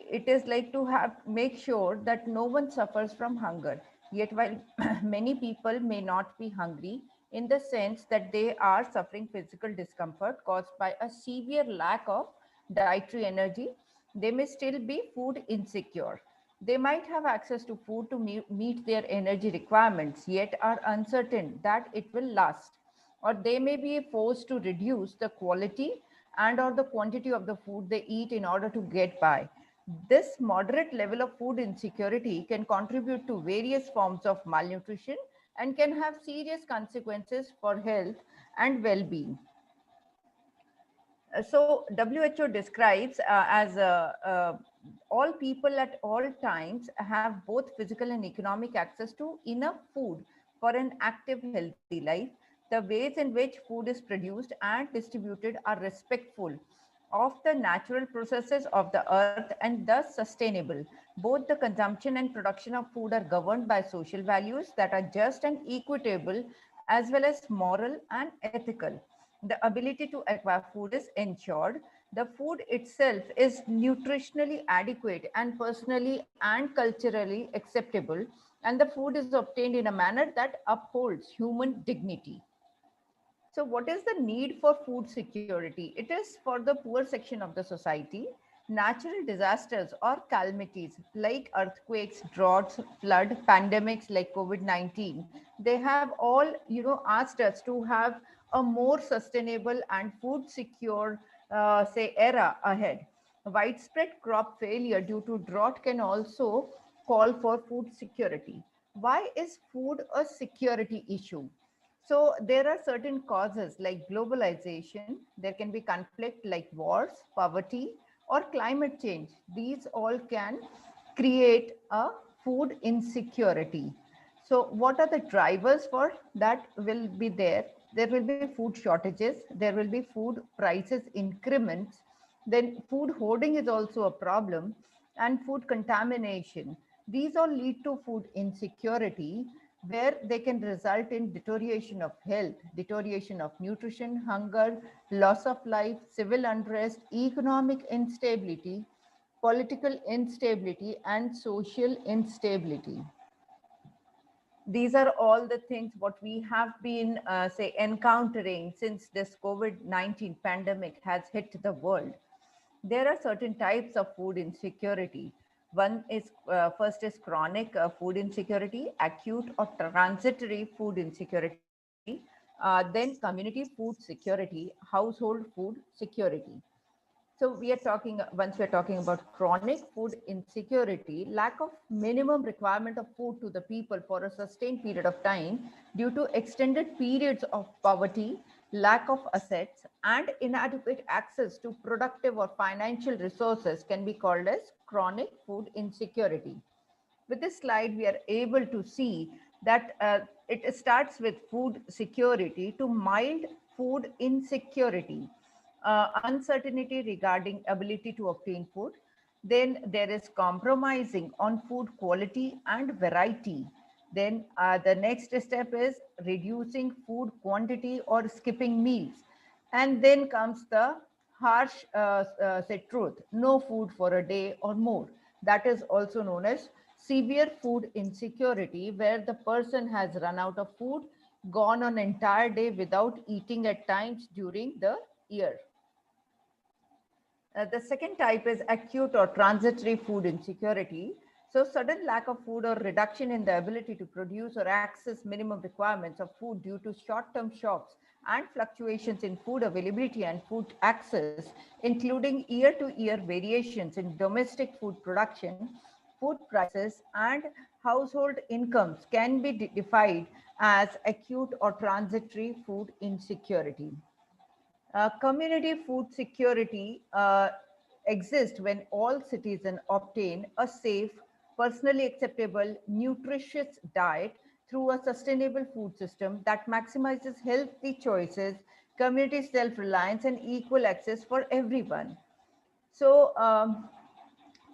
it is like to have make sure that no one suffers from hunger. Yet while many people may not be hungry in the sense that they are suffering physical discomfort caused by a severe lack of dietary energy, they may still be food insecure. They might have access to food to meet their energy requirements, yet are uncertain that it will last, or they may be forced to reduce the quality and or the quantity of the food they eat in order to get by. This moderate level of food insecurity can contribute to various forms of malnutrition and can have serious consequences for health and well-being. So WHO describes as all people at all times have both physical and economic access to enough food for an active, healthy life. The ways in which food is produced and distributed are respectful of the natural processes of the earth and thus sustainable. Both the consumption and production of food are governed by social values that are just and equitable, as well as moral and ethical. The ability to acquire food is ensured. The food itself is nutritionally adequate and personally and culturally acceptable, and the food is obtained in a manner that upholds human dignity. So what is the need for food security? It is for the poor section of the society. Natural disasters or calamities like earthquakes, droughts, flood, pandemics like COVID-19, they have all, asked us to have a more sustainable and food secure, era ahead. Widespread crop failure due to drought can also call for food security. Why is food a security issue? So there are certain causes like globalization, there can be conflict like wars, poverty, or climate change. These all can create a food insecurity. So what are the drivers for that will be there? There will be food shortages, there will be food prices increments, then food hoarding is also a problem, and food contamination. These all lead to food insecurity, where they can result in deterioration of health, deterioration of nutrition, hunger, loss of life, civil unrest, economic instability, political instability, and social instability. These are all the things what we have been say encountering since this COVID-19 pandemic has hit the world. There are certain types of food insecurity. One is first is chronic food insecurity, acute or transitory food insecurity, then community food security, household food security. So we are talking, once we are talking about chronic food insecurity, lack of minimum requirement of food to the people for a sustained period of time due to extended periods of poverty, lack of assets, and inadequate access to productive or financial resources can be called as chronic food insecurity. With this slide, we are able to see that it starts with food security to mild food insecurity, uncertainty regarding ability to obtain food. Then there is compromising on food quality and variety. Then the next step is reducing food quantity or skipping meals. And then comes the harsh say truth, no food for a day or more. That is also known as severe food insecurity, where the person has run out of food, gone an entire day without eating at times during the year. The second type is acute or transitory food insecurity. So, sudden lack of food or reduction in the ability to produce or access minimum requirements of food due to short term shocks and fluctuations in food availability and food access, including year to year variations in domestic food production, food prices, and household incomes, can be defined as acute or transitory food insecurity. Community food security exists when all citizens obtain a safe, personally acceptable, nutritious diet through a sustainable food system that maximizes healthy choices, community self-reliance, and equal access for everyone. So,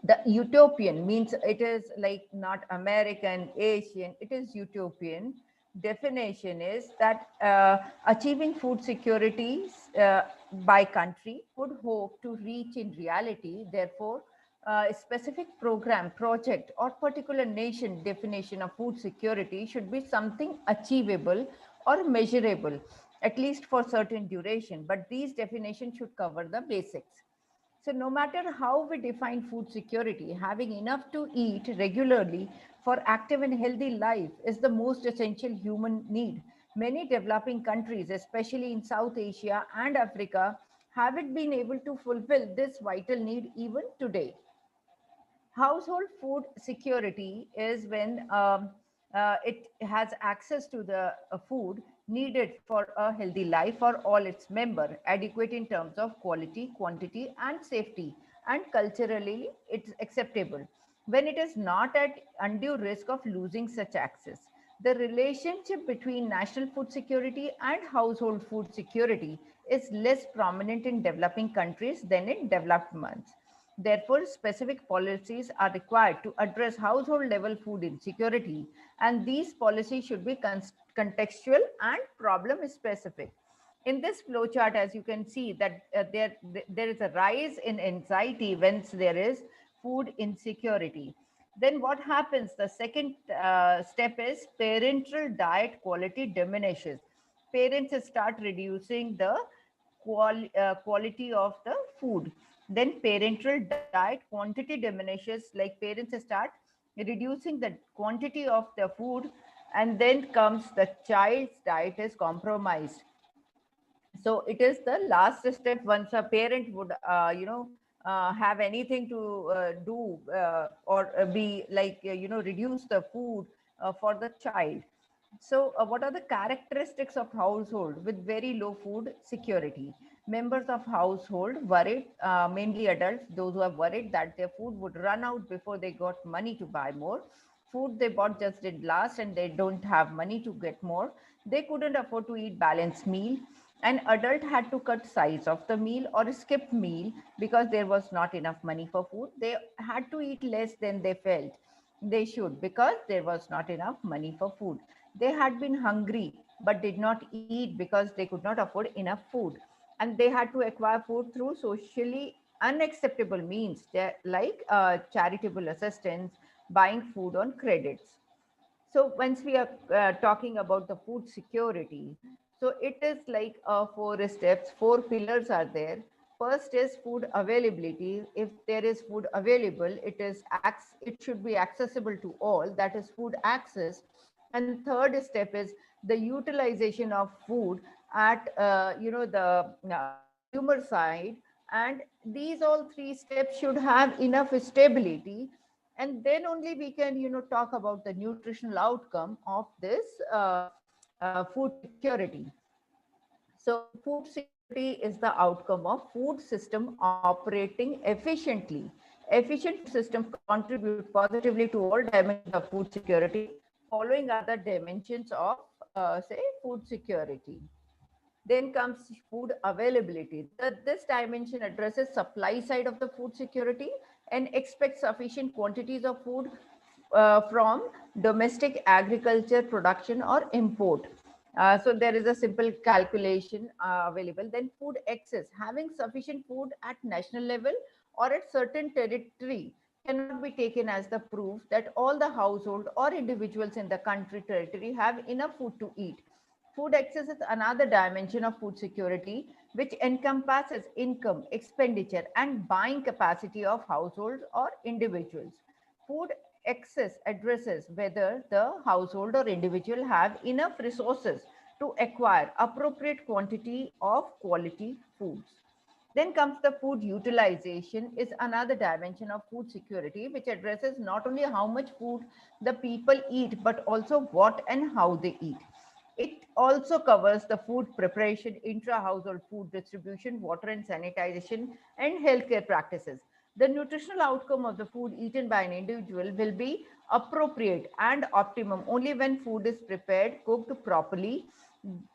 the utopian means it is like not American, Asian, it is utopian. Definition is that achieving food security by country would hope to reach in reality. Therefore, a specific program, project, or particular nation definition of food security should be something achievable or measurable, at least for certain duration. But these definitions should cover the basics. So, no matter how we define food security, having enough to eat regularly for active and healthy life is the most essential human need. Many developing countries, especially in South Asia and Africa, haven't been able to fulfill this vital need even today. Household food security is when it has access to the food needed for a healthy life for all its members, adequate in terms of quality, quantity, and safety, and culturally it's acceptable. When it is not at undue risk of losing such access, the relationship between national food security and household food security is less prominent in developing countries than in developed ones. Therefore, specific policies are required to address household level food insecurity, and these policies should be contextual and problem specific. In this flowchart, as you can see, that there is a rise in anxiety when there is food insecurity. Then what happens? The second step is parental diet quality diminishes. Parents start reducing the quality of the food. Then parental diet quantity diminishes, like parents start reducing the quantity of the food, and then comes the child's diet is compromised. So it is the last step once a parent would have anything to do or be like reduce the food for the child. What are the characteristics of household with very low food security? Members of household worried, mainly adults, those who are worried that their food would run out before they got money to buy more. Food they bought just did last and they don't have money to get more. They couldn't afford to eat balanced meal. An adult had to cut size of the meal or skip meal because there was not enough money for food. They had to eat less than they felt they should because there was not enough money for food. They had been hungry but did not eat because they could not afford enough food. And they had to acquire food through socially unacceptable means like charitable assistance, buying food on credits. So once we are talking about the food security, so it is like four steps, four pillars are there. First is food availability. If there is food available, it should be accessible to all. That is food access. And third step is the utilization of food at the consumer side. And these all three steps should have enough stability, and then only we can talk about the nutritional outcome of this food security. So food security is the outcome of food system operating efficiently. Efficient food system contribute positively to all dimensions of food security. Following are the dimensions of say food security. Then comes food availability. This dimension addresses supply side of the food security and expects sufficient quantities of food from domestic agriculture production or import. So there is a simple calculation available. Then food excess, having sufficient food at national level or at certain territory cannot be taken as the proof that all the household or individuals in the country territory have enough food to eat. Food access is another dimension of food security, which encompasses income, expenditure, and buying capacity of households or individuals. Food access addresses whether the household or individual have enough resources to acquire appropriate quantity of quality foods. Then comes the food utilization is another dimension of food security, which addresses not only how much food the people eat, but also what and how they eat. It also covers the food preparation, intra-household food distribution, water and sanitization, and healthcare practices. The nutritional outcome of the food eaten by an individual will be appropriate and optimum only when food is prepared, cooked properly.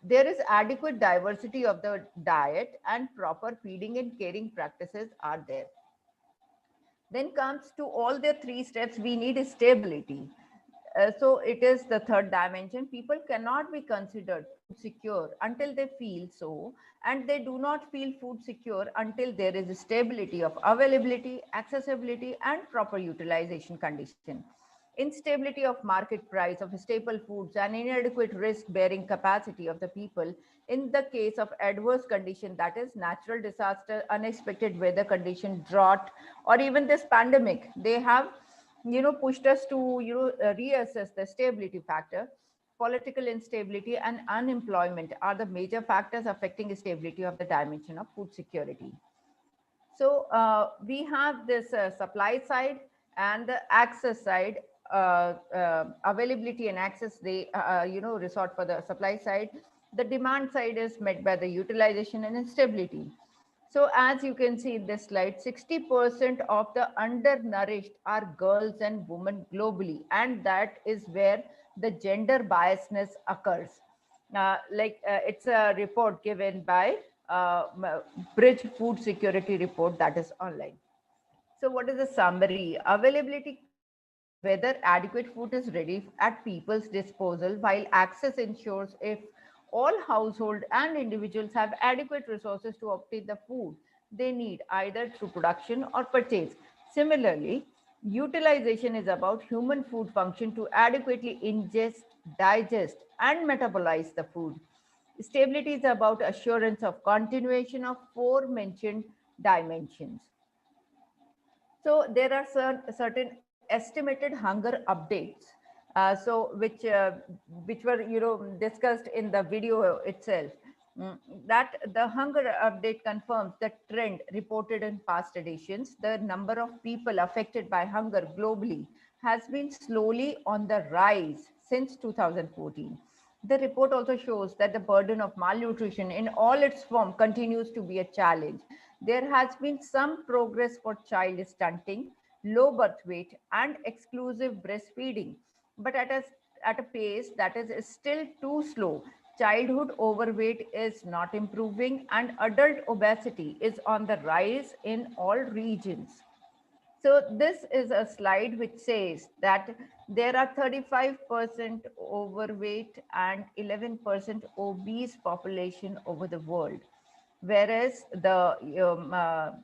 There is adequate diversity of the diet and proper feeding and caring practices are there. Then comes to all the three steps, we need stability. So it is the third dimension. People cannot be considered food secure until they feel so, and they do not feel food secure until there is stability of availability, accessibility, and proper utilization condition. Instability of market price of staple foods and inadequate risk bearing capacity of the people in the case of adverse condition, that is natural disaster, unexpected weather condition, drought, or even this pandemic, they have pushed us to reassess the stability factor. Political instability and unemployment are the major factors affecting stability of the dimension of food security. So we have this supply side and the access side. Availability and access, they resort for the supply side. The demand side is met by the utilization and stability. So as you can see in this slide, 60% of the undernourished are girls and women globally, and that is where the gender biasness occurs. It's a report given by Bridge Food Security Report that is online. So what is the summary? Availability controls whether adequate food is ready at people's disposal, while access ensures if all household and individuals have adequate resources to obtain the food they need either through production or purchase. Similarly, utilization is about human food function to adequately ingest, digest, and metabolize the food. Stability is about assurance of continuation of four mentioned dimensions. So there are certain estimated hunger updates, which were discussed in the video itself. That the hunger update confirms the trend reported in past editions. The number of people affected by hunger globally has been slowly on the rise since 2014. The report also shows that the burden of malnutrition in all its form continues to be a challenge. There has been some progress for child stunting, low birth weight, and exclusive breastfeeding, but at a pace that is still too slow. Childhood overweight is not improving, and adult obesity is on the rise in all regions. So this is a slide which says that there are 35% overweight and 11% obese population over the world, whereas the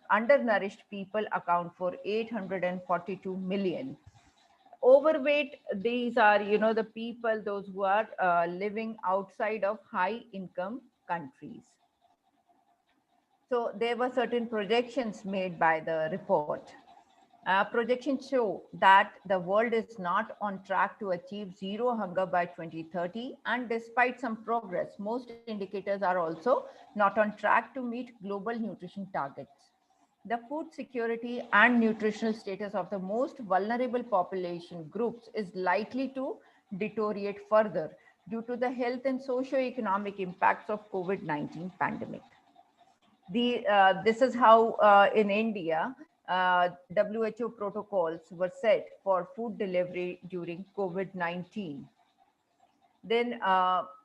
undernourished people account for 842 million. Overweight, these are, the people, those who are living outside of high income countries. So there were certain projections made by the report. Projections show that the world is not on track to achieve zero hunger by 2030, and despite some progress, most indicators are also not on track to meet global nutrition targets. The food security and nutritional status of the most vulnerable population groups is likely to deteriorate further due to the health and socio-economic impacts of COVID-19 pandemic. This is how in India, WHO protocols were set for food delivery during COVID-19. Then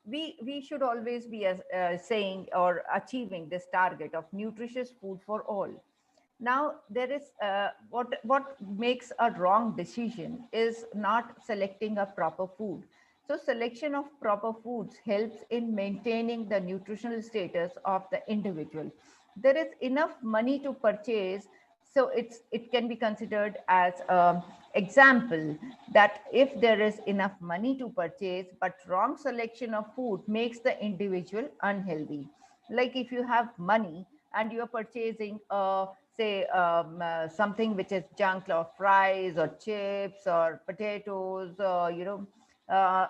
we should always be saying or achieving this target of nutritious food for all. Now there is what makes a wrong decision is not selecting a proper food. So selection of proper foods helps in maintaining the nutritional status of the individual. There is enough money to purchase, so it can be considered as an example that if there is enough money to purchase but wrong selection of food makes the individual unhealthy. Like if you have money and you are purchasing say something which is junk or fries or chips or potatoes or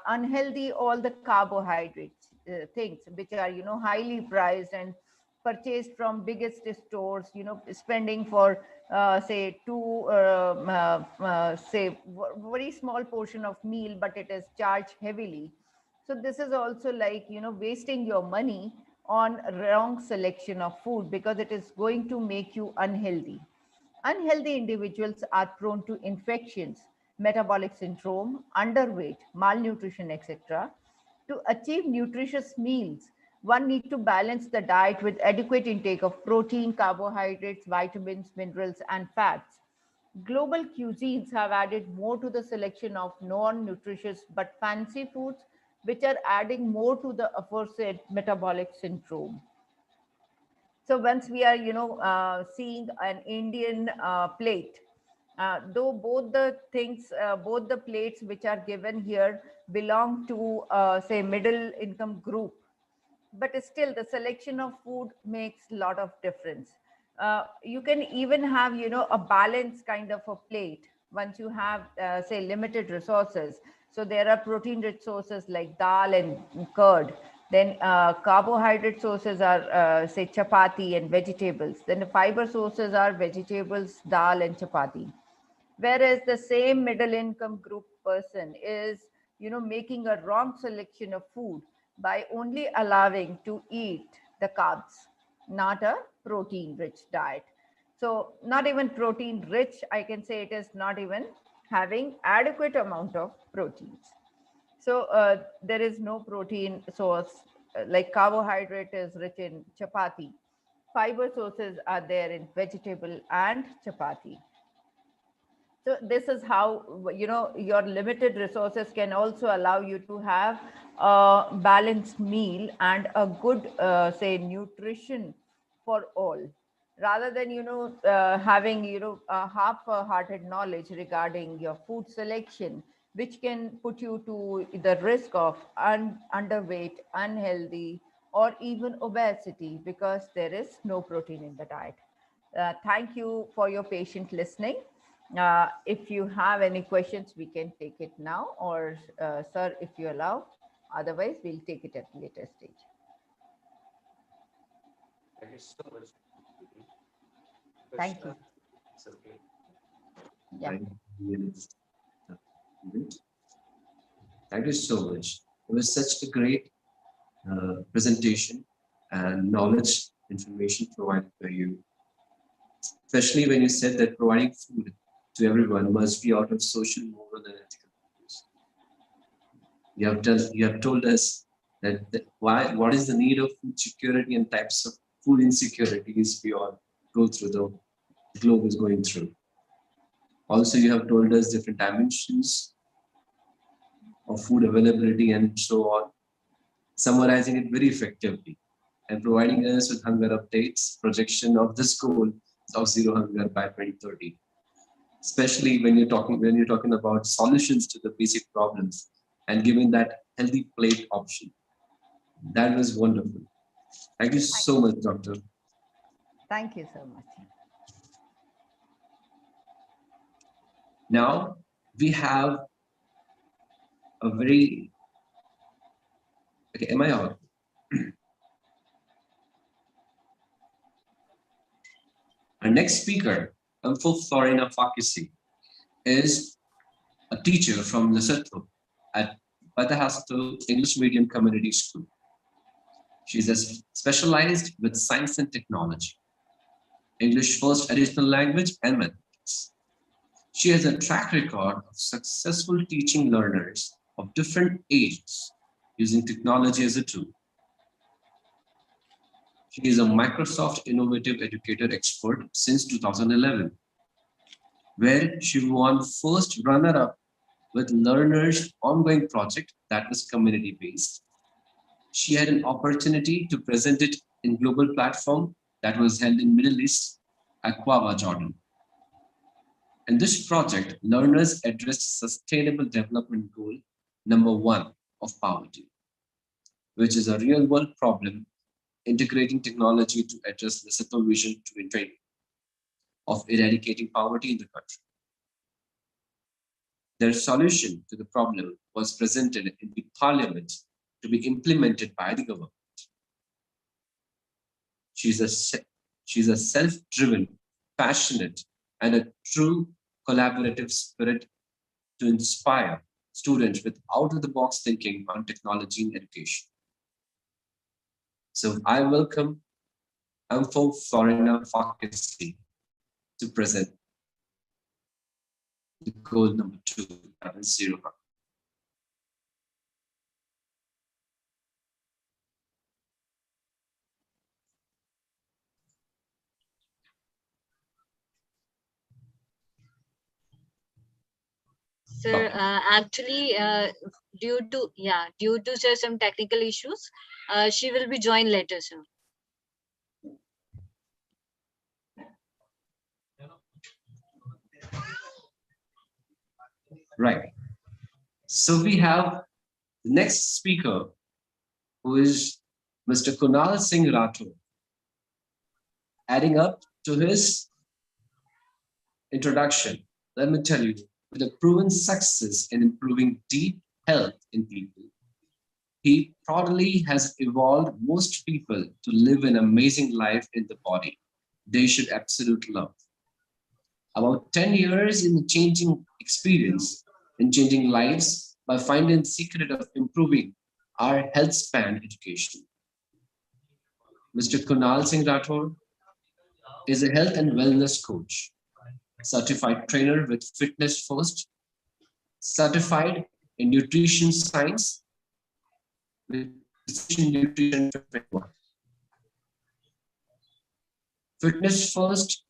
unhealthy, all the carbohydrates things which are highly priced and purchased from biggest stores, spending for say two say very small portion of meal, but it is charged heavily. So this is also like wasting your money on wrong selection of food because it is going to make you unhealthy. Unhealthy individuals are prone to infections, metabolic syndrome, underweight, malnutrition, etc. To achieve nutritious meals, one needs to balance the diet with adequate intake of protein, carbohydrates, vitamins, minerals, and fats. Global cuisines have added more to the selection of non-nutritious but fancy foods, which are adding more to the aforesaid metabolic syndrome. So once we are, seeing an Indian plate, though both the things, both the plates which are given here belong to, say, middle income group, but still the selection of food makes a lot of difference. You can even have a balanced kind of a plate once you have say limited resources. So there are protein rich sources like dal and curd. Then carbohydrate sources are say chapati and vegetables. Then the fiber sources are vegetables, dal and chapati. Whereas the same middle income group person is making a wrong selection of food by only allowing to eat the carbs, not a protein rich diet. So not even protein rich, I can say it is not even having adequate amount of proteins. So there is no protein source, like carbohydrate is rich in chapati. Fiber sources are there in vegetable and chapati. So this is how your limited resources can also allow you to have a balanced meal and a good say nutrition for all, rather than having a half-hearted knowledge regarding your food selection, which can put you to the risk of underweight, unhealthy, or even obesity because there is no protein in the diet. Thank you for your patient listening. If you have any questions, we can take it now, or sir, if you allow. Otherwise, we'll take it at a later stage. Thank you so much. Thank you. It's okay. Yeah. Thank you. Mhm. Thank you so much. It was such a great presentation and knowledge information provided by you, especially when you said that providing food to everyone must be out of social, moral, and ethical values. You have told us that what is the need of food security and types of food insecurities we all go through, the globe is going through. Also, you have told us different dimensions of food availability and so on, summarizing it very effectively and providing us with hunger updates, projection of this goal of zero hunger by 2030. Especially when you're talking about solutions to the basic problems and giving that healthy plate option. That was wonderful. Thank you so much, Doctor. Thank you so much. Now we have a very, okay, am I out? Our next speaker, Florina Fakisi, is a teacher from Lesotho at Batahasto English Medium Community School. She's specialized with science and technology, English first additional language, and mathematics. She has a track record of successful teaching learners of different ages using technology as a tool. She is a Microsoft Innovative Educator Expert since 2011, where she won first runner-up with Learner's ongoing project that was community-based. She had an opportunity to present it in global platform that was held in Middle East, Aqaba, Jordan. In this project, learners addressed Sustainable Development Goal #1 of poverty, which is a real-world problem integrating technology to address the Lesotho Vision 2020 of eradicating poverty in the country. Their solution to the problem was presented in the parliament to be implemented by the government. She's a self-driven, passionate, and a true collaborative spirit to inspire students with out-of-the-box thinking on technology in education. So I welcome Florina Fakisi to present the goal #2, that is zero hunger. Sir, actually, due to sir, some technical issues, she will be joined later, sir. Right. So we have the next speaker, who is Mr. Kunal Singh Rathore. Adding up to his introduction, let me tell you, with a proven success in improving deep health in people, he proudly has evolved most people to live an amazing life in the body they should absolutely love. About 10 years in changing experience and changing lives by finding the secret of improving our health span education. Mr. Kunal Singh Rathore is a health and wellness coach, certified trainer with Fitness First, certified in nutrition science with precision nutrition framework. Fitness First.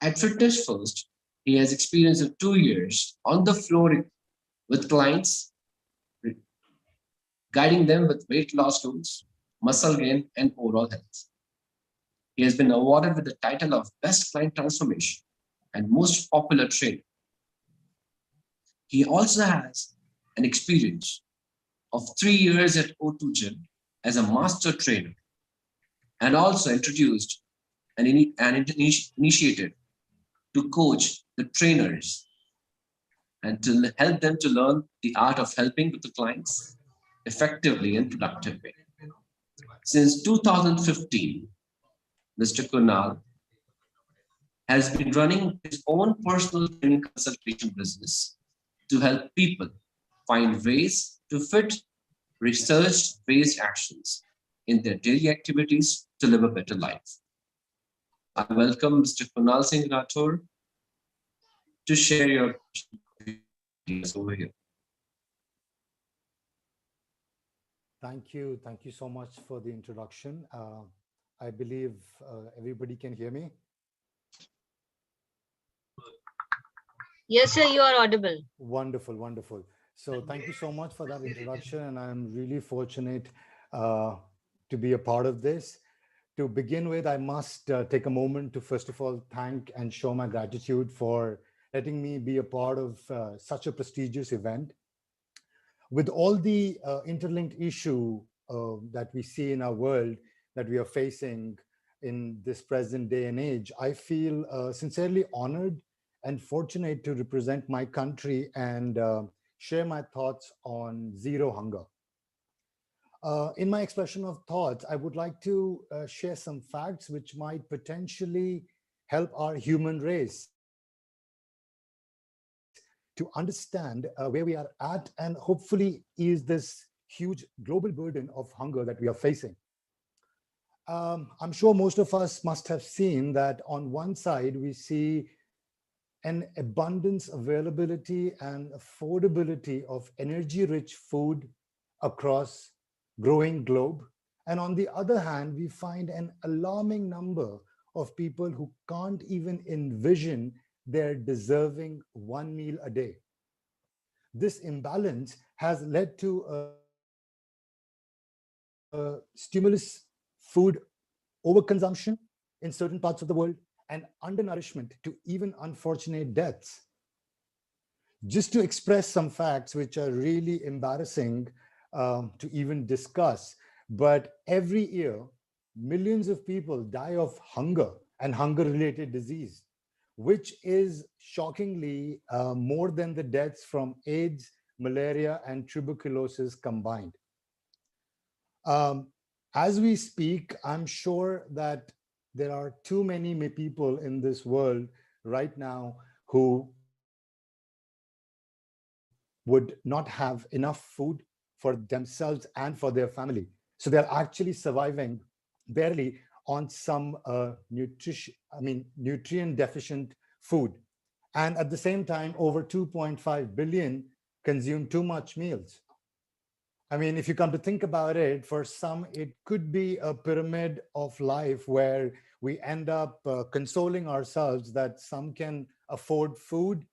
At Fitness First, he has experience of 2 years on the floor with clients, guiding them with weight loss goals, muscle gain, and overall health. He has been awarded with the title of Best Client Transformation and Most Popular Trainer. He also has an experience of 3 years at O2 Gym as a master trainer, and also introduced an initiative to coach the trainers and to help them to learn the art of helping with the clients effectively and productive way. Since 2015, Mr. Kunal has been running his own personal training consultation business to help people find ways to fit research-based actions in their daily activities to live a better life. I welcome Mr. Kunal Singh Rathore to share your ideas over here. Thank you so much for the introduction. I believe everybody can hear me. Yes, sir, you are audible. Wonderful, wonderful. So thank you so much for that introduction, and I'm really fortunate uh, to be a part of this. To begin with, I must take a moment to first of all thank and show my gratitude for letting me be a part of such a prestigious event. With all the interlinked issue that we see in our world that we are facing in this present day and age, I feel sincerely honored and fortunate to represent my country and share my thoughts on zero hunger. In my expression of thoughts, I would like to share some facts which might potentially help our human race to understand where we are at and hopefully ease this huge global burden of hunger that we are facing. I'm sure most of us must have seen that on one side we see an abundance, availability, and affordability of energy-rich food across growing globe. And on the other hand, we find an alarming number of people who can't even envision their deserving one meal a day. This imbalance has led to stimulus food overconsumption in certain parts of the world and undernourishment to even unfortunate deaths. Just to express some facts which are really embarrassing to even discuss, but every year, millions of people die of hunger and hunger related disease, which is shockingly more than the deaths from AIDS, malaria, and tuberculosis combined. Um, as we speak, I'm sure that there are too many people in this world right now who would not have enough food for themselves and for their family. So they're actually surviving barely on some nutrient deficient food. And at the same time, over 2.5 billion consume too much meals. I mean, if you come to think about it, for some, it could be a pyramid of life where we end up consoling ourselves that some can afford food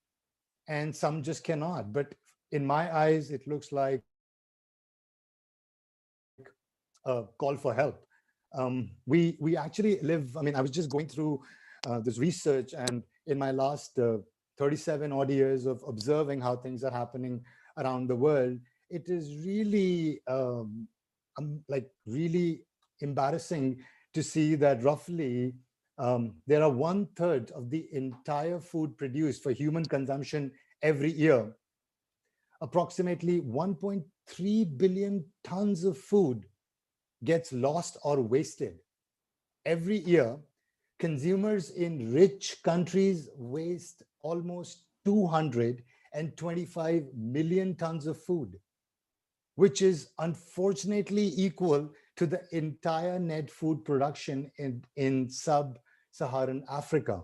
and some just cannot. But in my eyes, it looks like a call for help. We actually live, I mean, I was just going through this research, and in my last 37 odd years of observing how things are happening around the world, it is really like really embarrassing to see that roughly there are one third of the entire food produced for human consumption every year. Approximately 1.3 billion tons of food gets lost or wasted every year. Consumers in rich countries waste almost 225 million tons of food, which is unfortunately equal to the entire net food production in sub-Saharan Africa.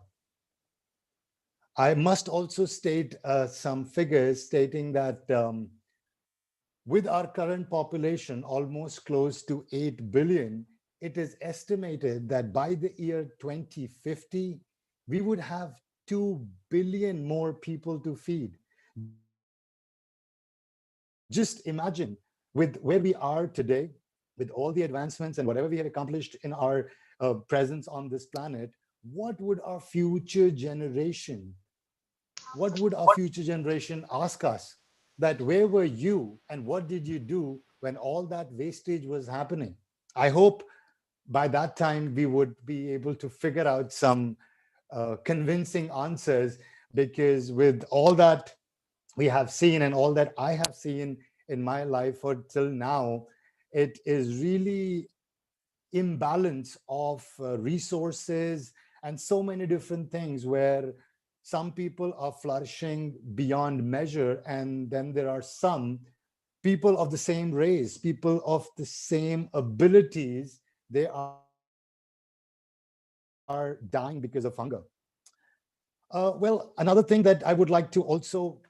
I must also state some figures stating that with our current population almost close to 8 billion, it is estimated that by the year 2050, we would have 2 billion more people to feed. Just imagine with where we are today, with all the advancements and whatever we have accomplished in our presence on this planet, what would our future generation ask us? That where were you and what did you do when all that wastage was happening? I hope by that time we would be able to figure out some convincing answers, because with all that we have seen and all that I have seen in my life for till now, it is really imbalance of resources and so many different things where some people are flourishing beyond measure, and then there are some people of the same race, people of the same abilities, they are dying because of hunger. Well, another thing that I would like to also,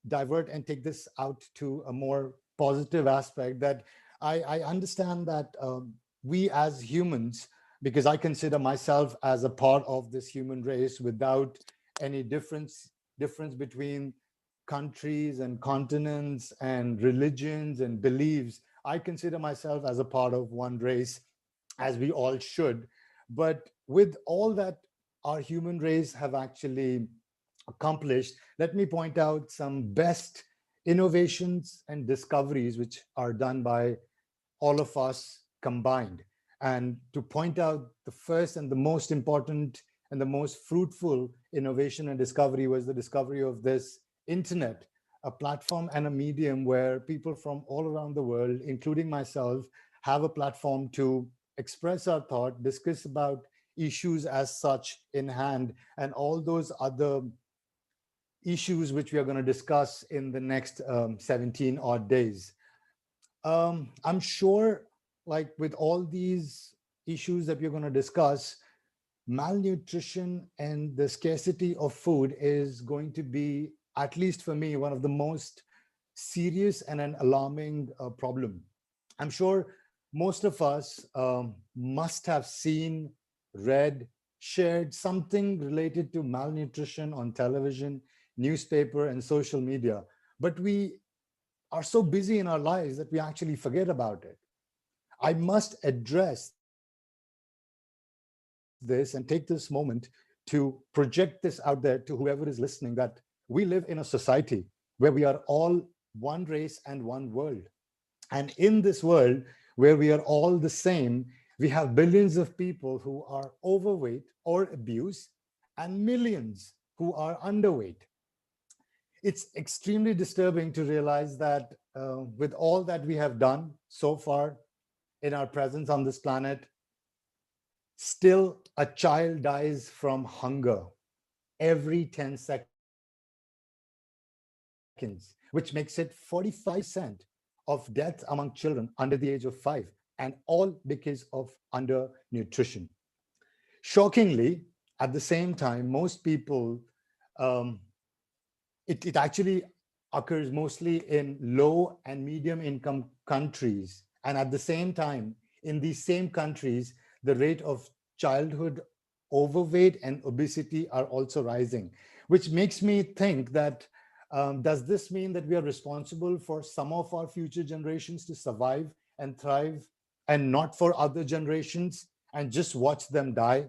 divert and take this out to a more positive aspect, that I understand that we as humans, because I consider myself as a part of this human race without any difference between countries and continents and religions and beliefs. I consider myself as a part of one race, as we all should. But with all that our human race have actually accomplished, let me point out some best innovations and discoveries which are done by all of us combined. And to point out the first and the most important and the most fruitful innovation and discovery was the discovery of this internet, a platform and a medium where people from all around the world, including myself, have a platform to express our thought, discuss about issues as such in hand, and all those other issues which we are going to discuss in the next 17 odd days. I'm sure, like with all these issues that we're going to discuss, malnutrition and the scarcity of food is going to be, at least for me, one of the most serious and an alarming problem. I'm sure most of us must have seen, read, shared something related to malnutrition on television, newspaper, and social media. But we are so busy in our lives that we actually forget about it. I must address this and take this moment to project this out there to whoever is listening, that we live in a society where we are all one race and one world. And in this world where we are all the same, we have billions of people who are overweight or obese and millions who are underweight. It's extremely disturbing to realize that with all that we have done so far in our presence on this planet, still a child dies from hunger every 10 seconds, which makes it 45% of deaths among children under the age of 5, and all because of undernutrition. Shockingly, at the same time, most people um, it actually occurs mostly in low and medium income countries. And at the same time, in these same countries, the rate of childhood overweight and obesity are also rising, which makes me think that does this mean that we are responsible for some of our future generations to survive and thrive, and not for other generations and just watch them die?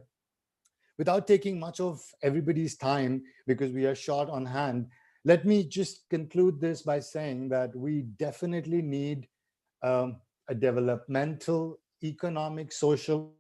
Without taking much of everybody's time, because we are short on hand, let me just conclude this by saying that we definitely need a developmental, economic, social,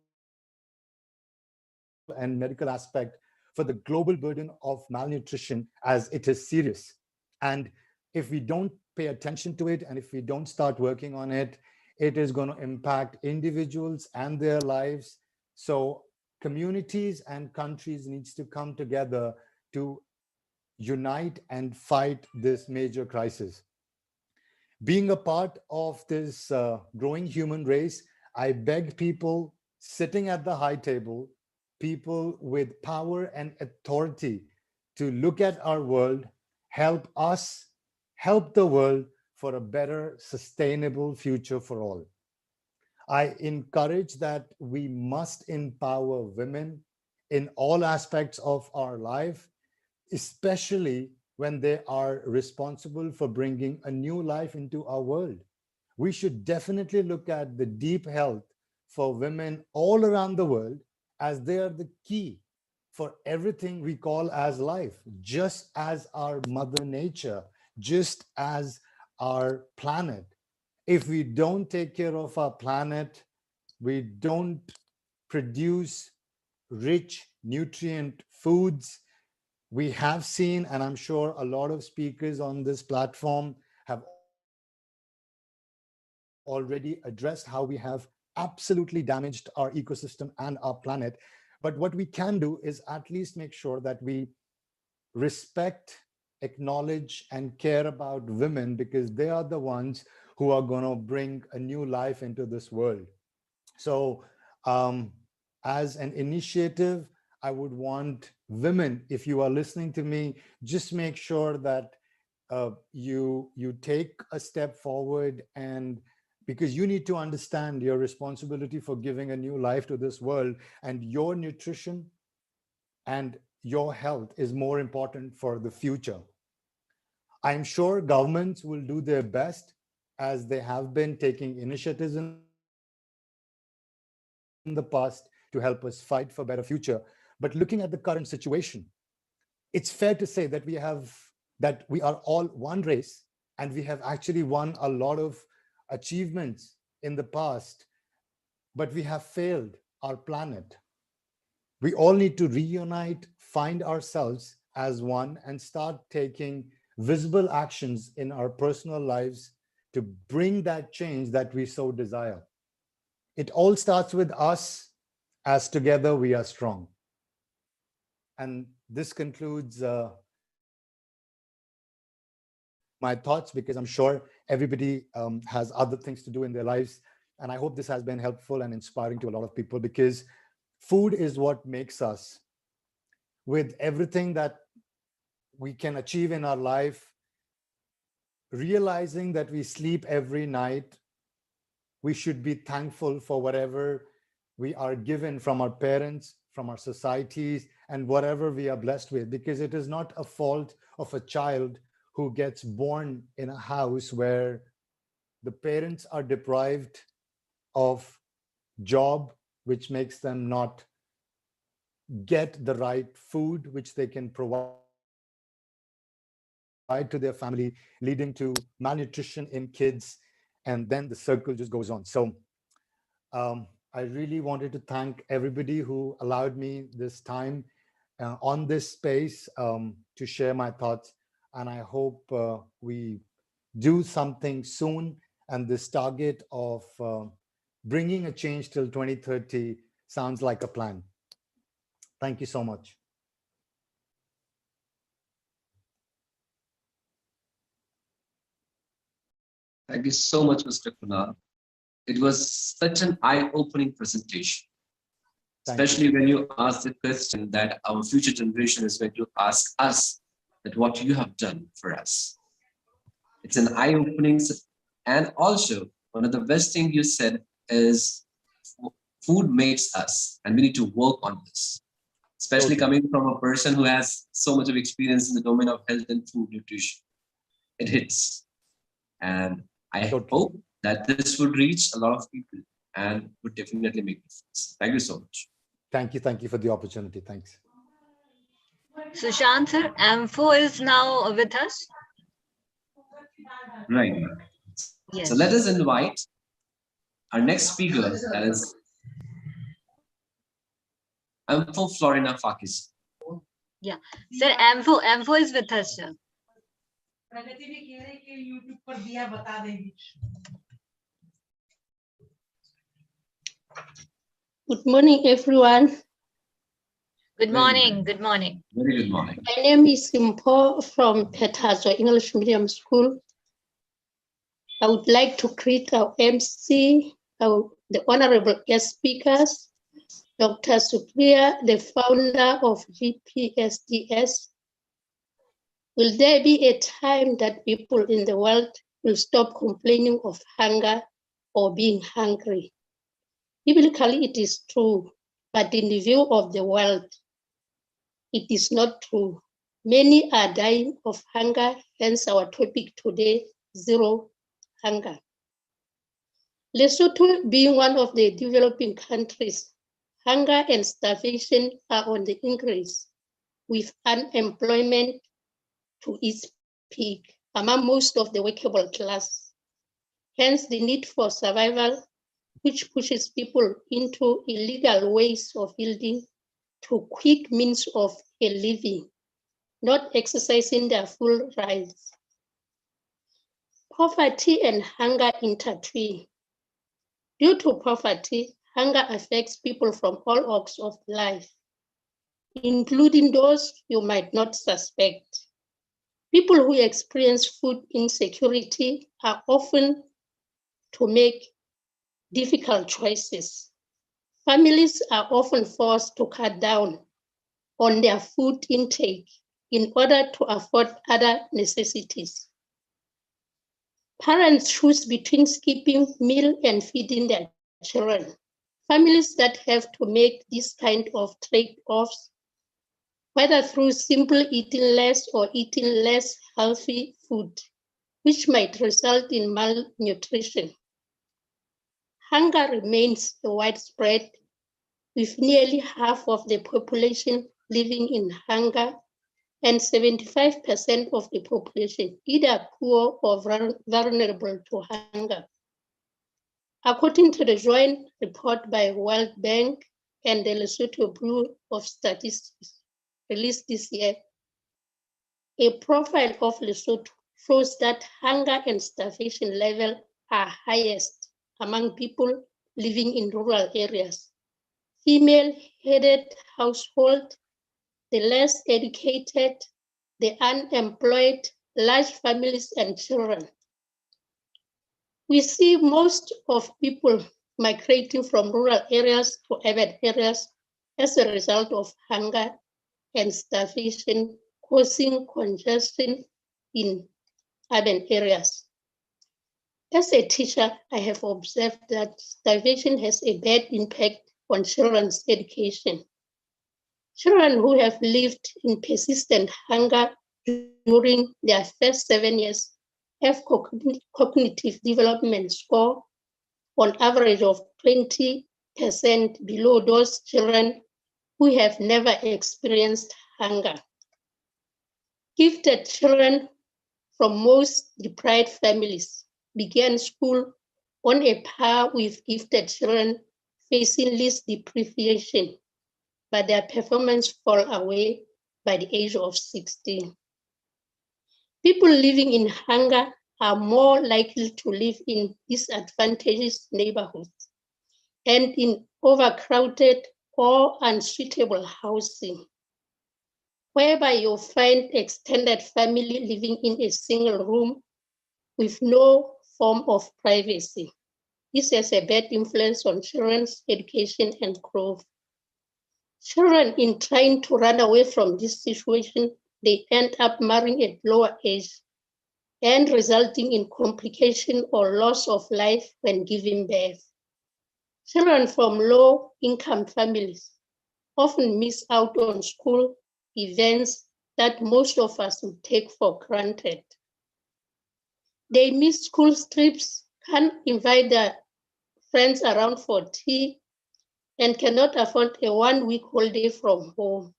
and medical aspect for the global burden of malnutrition, as it is serious. And if we don't pay attention to it, and if we don't start working on it, it is going to impact individuals and their lives. So communities and countries needs to come together to unite and fight this major crisis. Being a part of this growing human race, I beg people sitting at the high table, people with power and authority, to look at our world, help us, help the world for a better, sustainable future for all. I encourage that we must empower women in all aspects of our life, especially when they are responsible for bringing a new life into our world. We should definitely look at the deep health for women all around the world, as they are the key for everything we call as life, just as our mother nature, just as our planet. If we don't take care of our planet, we don't produce rich nutrient foods. We have seen, and I'm sure a lot of speakers on this platform have already addressed how we have absolutely damaged our ecosystem and our planet. But what we can do is at least make sure that we respect, acknowledge, and care about women, because they are the ones who are going to bring a new life into this world. So, as an initiative, I would want women, if you are listening to me, just make sure that you take a step forward, and because you need to understand your responsibility for giving a new life to this world, and your nutrition and your health is more important for the future. I'm sure governments will do their best, as they have been taking initiatives in the past to help us fight for better future. But looking at the current situation, it's fair to say that we are all one race, and we have actually won a lot of achievements in the past, but we have failed our planet. We all need to reunite, find ourselves as one, and start taking visible actions in our personal lives to bring that change that we so desire. It all starts with us, as together we are strong. And this concludes my thoughts, because I'm sure everybody has other things to do in their lives. And I hope this has been helpful and inspiring to a lot of people, because food is what makes us. With everything that we can achieve in our life, realizing that we sleep every night, we should be thankful for whatever we are given from our parents, from our societies, and whatever we are blessed with, because it is not a fault of a child who gets born in a house where the parents are deprived of job, which makes them not get the right food which they can provide to their family, leading to malnutrition in kids, and then the circle just goes on. So I really wanted to thank everybody who allowed me this time on this space to share my thoughts. And I hope we do something soon. And this target of bringing a change till 2030 sounds like a plan. Thank you so much. Thank you so much, Mr. Kunal. It was such an eye-opening presentation, especially when you asked the question that our future generation is going to ask us that what you have done for us. It's an eye-opening, and also one of the best things you said is food makes us, and we need to work on this. Especially coming from a person who has so much of experience in the domain of health and food nutrition, it hits. And I hope that this would reach a lot of people and would definitely make a difference. Thank you so much. Thank you. Thank you for the opportunity. Thanks. Sushant sir, AMFO is now with us. Right. Yes. So let us invite our next speaker, that is AMFO Florina Fakis. Yeah. Sir, AMFO is with us, sir. Good morning, everyone. Good morning. Good morning. Very good morning. My name is Simpo from Petazo English Medium School. I would like to greet our MC, the honorable guest speakers, Dr. Supriya, the founder of GPSDS. Will there be a time that people in the world will stop complaining of hunger or being hungry? Biblically, it is true, but in the view of the world, it is not true. Many are dying of hunger, hence our topic today, zero hunger. Lesotho being one of the developing countries, hunger and starvation are on the increase, with unemployment to its peak among most of the workable class. Hence the need for survival, which pushes people into illegal ways of yielding to quick means of a living, not exercising their full rights. Poverty and hunger intertwine. Due to poverty, hunger affects people from all walks of life. including those you might not suspect. People who experience food insecurity are often to make difficult choices. Families are often forced to cut down on their food intake in order to afford other necessities. Parents choose between skipping meal and feeding their children. Families that have to make this kind of trade-offs, whether through simply eating less or eating less healthy food, which might result in malnutrition. Hunger remains widespread, with nearly half of the population living in hunger and 75% of the population either poor or vulnerable to hunger. According to the joint report by World Bank and the Lesotho Bureau of Statistics released this year, a profile of Lesotho shows that hunger and starvation level are highest among people living in rural areas. Female-headed household, the less educated, the unemployed, large families and children. We see most of people migrating from rural areas to urban areas as a result of hunger and starvation, causing congestion in urban areas. As a teacher, I have observed that starvation has a bad impact on children's education. Children who have lived in persistent hunger during their first 7 years have cognitive development score on average of 20% below those children who have never experienced hunger. Gifted children from most deprived families began school on a par with gifted children facing least deprivation, but their performance fall away by the age of 16. People living in hunger are more likely to live in disadvantaged neighborhoods and in overcrowded or unsuitable housing, whereby you find extended family living in a single room with no form of privacy. This has a bad influence on children's education and growth. Children, in trying to run away from this situation, they end up marrying at lower age and resulting in complication or loss of life when giving birth. Children from low-income families often miss out on school events that most of us would take for granted. They miss school trips, can't invite their friends around for tea, and cannot afford a 1-week holiday from home.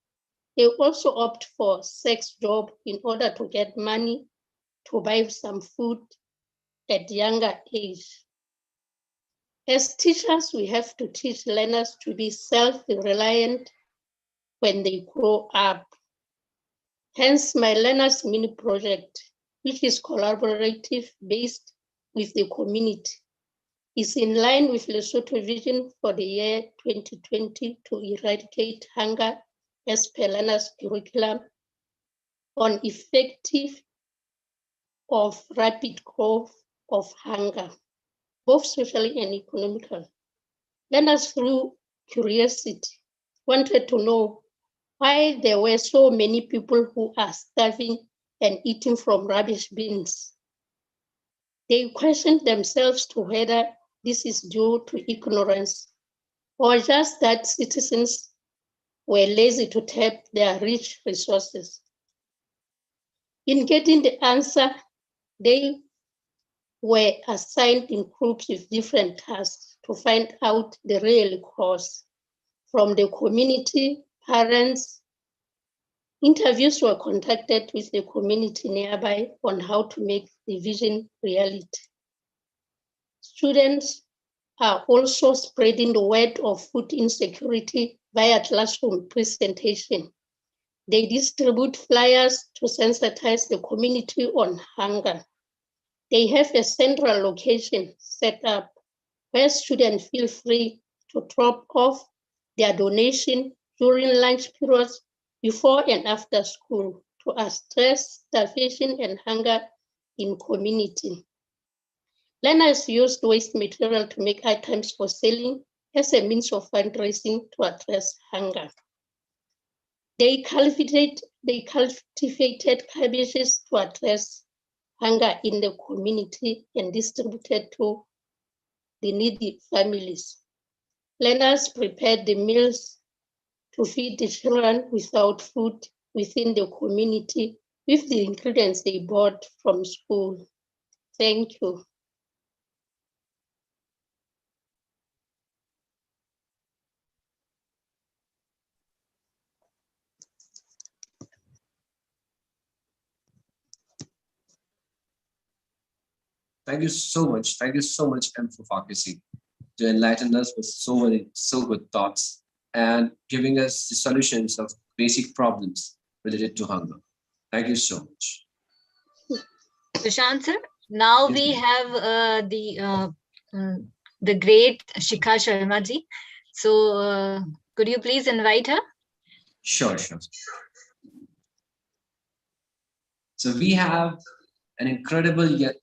They also opt for sex job in order to get money to buy some food at younger age. As teachers, we have to teach learners to be self-reliant when they grow up. Hence, my Learners Mini Project, which is collaborative based with the community, is in line with Lesotho Vision for the year 2020 to eradicate hunger as per learners' curriculum on effective of rapid growth of hunger, both socially and economically. Learners, through curiosity, wanted to know why there were so many people who are starving and eating from rubbish bins. They questioned themselves to whether this is due to ignorance or just that citizens were lazy to tap their rich resources. In getting the answer, they were assigned in groups with different tasks to find out the real cause. From the community, parents, interviews were conducted with the community nearby on how to make the vision reality. Students are also spreading the word of food insecurity via classroom presentation. They distribute flyers to sensitize the community on hunger. They have a central location set up where students feel free to drop off their donation during lunch periods, before and after school to address starvation and hunger in community. Learners used waste material to make items for selling as a means of fundraising to address hunger. They cultivated cabbages to address hunger in the community and distributed to the needy families. Learners prepared the meals to feed the children without food within the community with the ingredients they bought from school. Thank you. Thank you so much. Thank you so much, M. Fafakisi, to enlighten us with so good thoughts and giving us the solutions of basic problems related to hunger. Thank you so much. Sushant sir, now Yes, we ma'am. have the great Shikha Sharma ji. So could you please invite her? Sure. So we have an incredible yet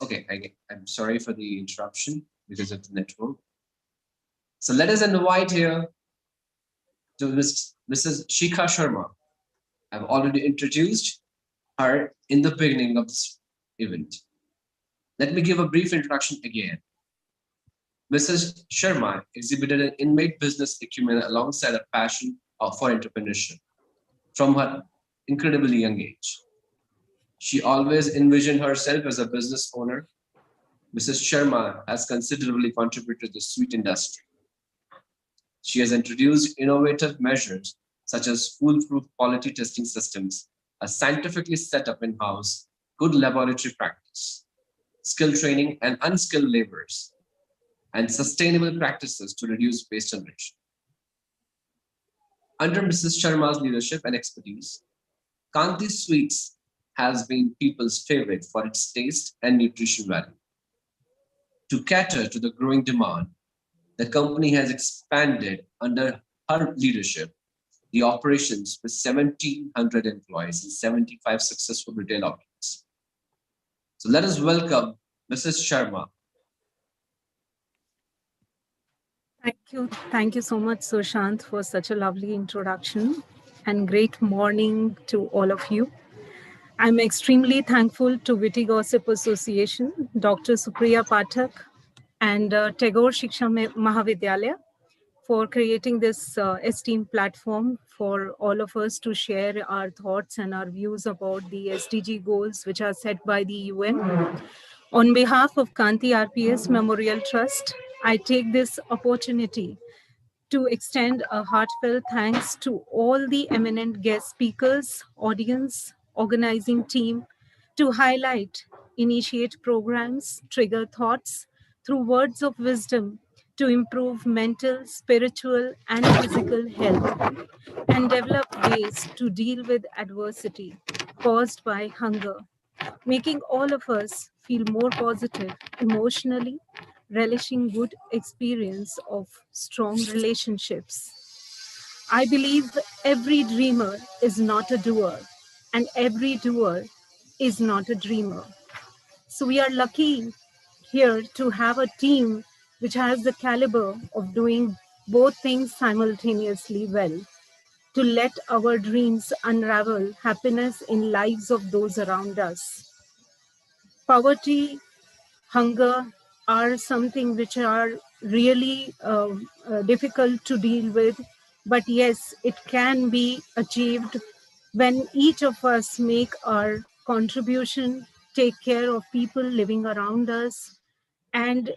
okay, I'm sorry for the interruption because of the network. So let us invite here to Mrs. Shikha Sharma. I've already introduced her in the beginning of this event. Let me give a brief introduction again. Mrs. Sharma exhibited an innate business acumen alongside a passion for entrepreneurship from her incredibly young age. She always envisioned herself as a business owner. Mrs. Sharma has considerably contributed to the sweet industry. She has introduced innovative measures such as foolproof quality testing systems, a scientifically set up in-house, good laboratory practice, skill training and unskilled laborers, and sustainable practices to reduce waste generation. Under Mrs. Sharma's leadership and expertise, Kanti Sweets has been people's favorite for its taste and nutrition value. To cater to the growing demand, the company has expanded under her leadership the operations with 1,700 employees and 75 successful retail outlets. So let us welcome Mrs. Sharma. Thank you so much, Sushant, for such a lovely introduction, and great morning to all of you. I'm extremely thankful to Witty Gossip Association, Dr. Supriya Pathak, and Tagore Shiksha Mahavidyalaya for creating this esteemed platform for all of us to share our thoughts and our views about the SDG goals which are set by the UN. On behalf of Kanti RPS Memorial Trust, I take this opportunity to extend a heartfelt thanks to all the eminent guest speakers, audience, organizing team to highlight, initiate programs, trigger thoughts through words of wisdom to improve mental, spiritual, and physical health and develop ways to deal with adversity caused by hunger, making all of us feel more positive emotionally, relishing good experience of strong relationships. I believe every dreamer is not a doer, and every doer is not a dreamer. So we are lucky here to have a team which has the caliber of doing both things simultaneously well, to let our dreams unravel happiness in lives of those around us. Poverty, hunger are something which are really difficult to deal with, but yes, it can be achieved when each of us make our contribution, take care of people living around us, and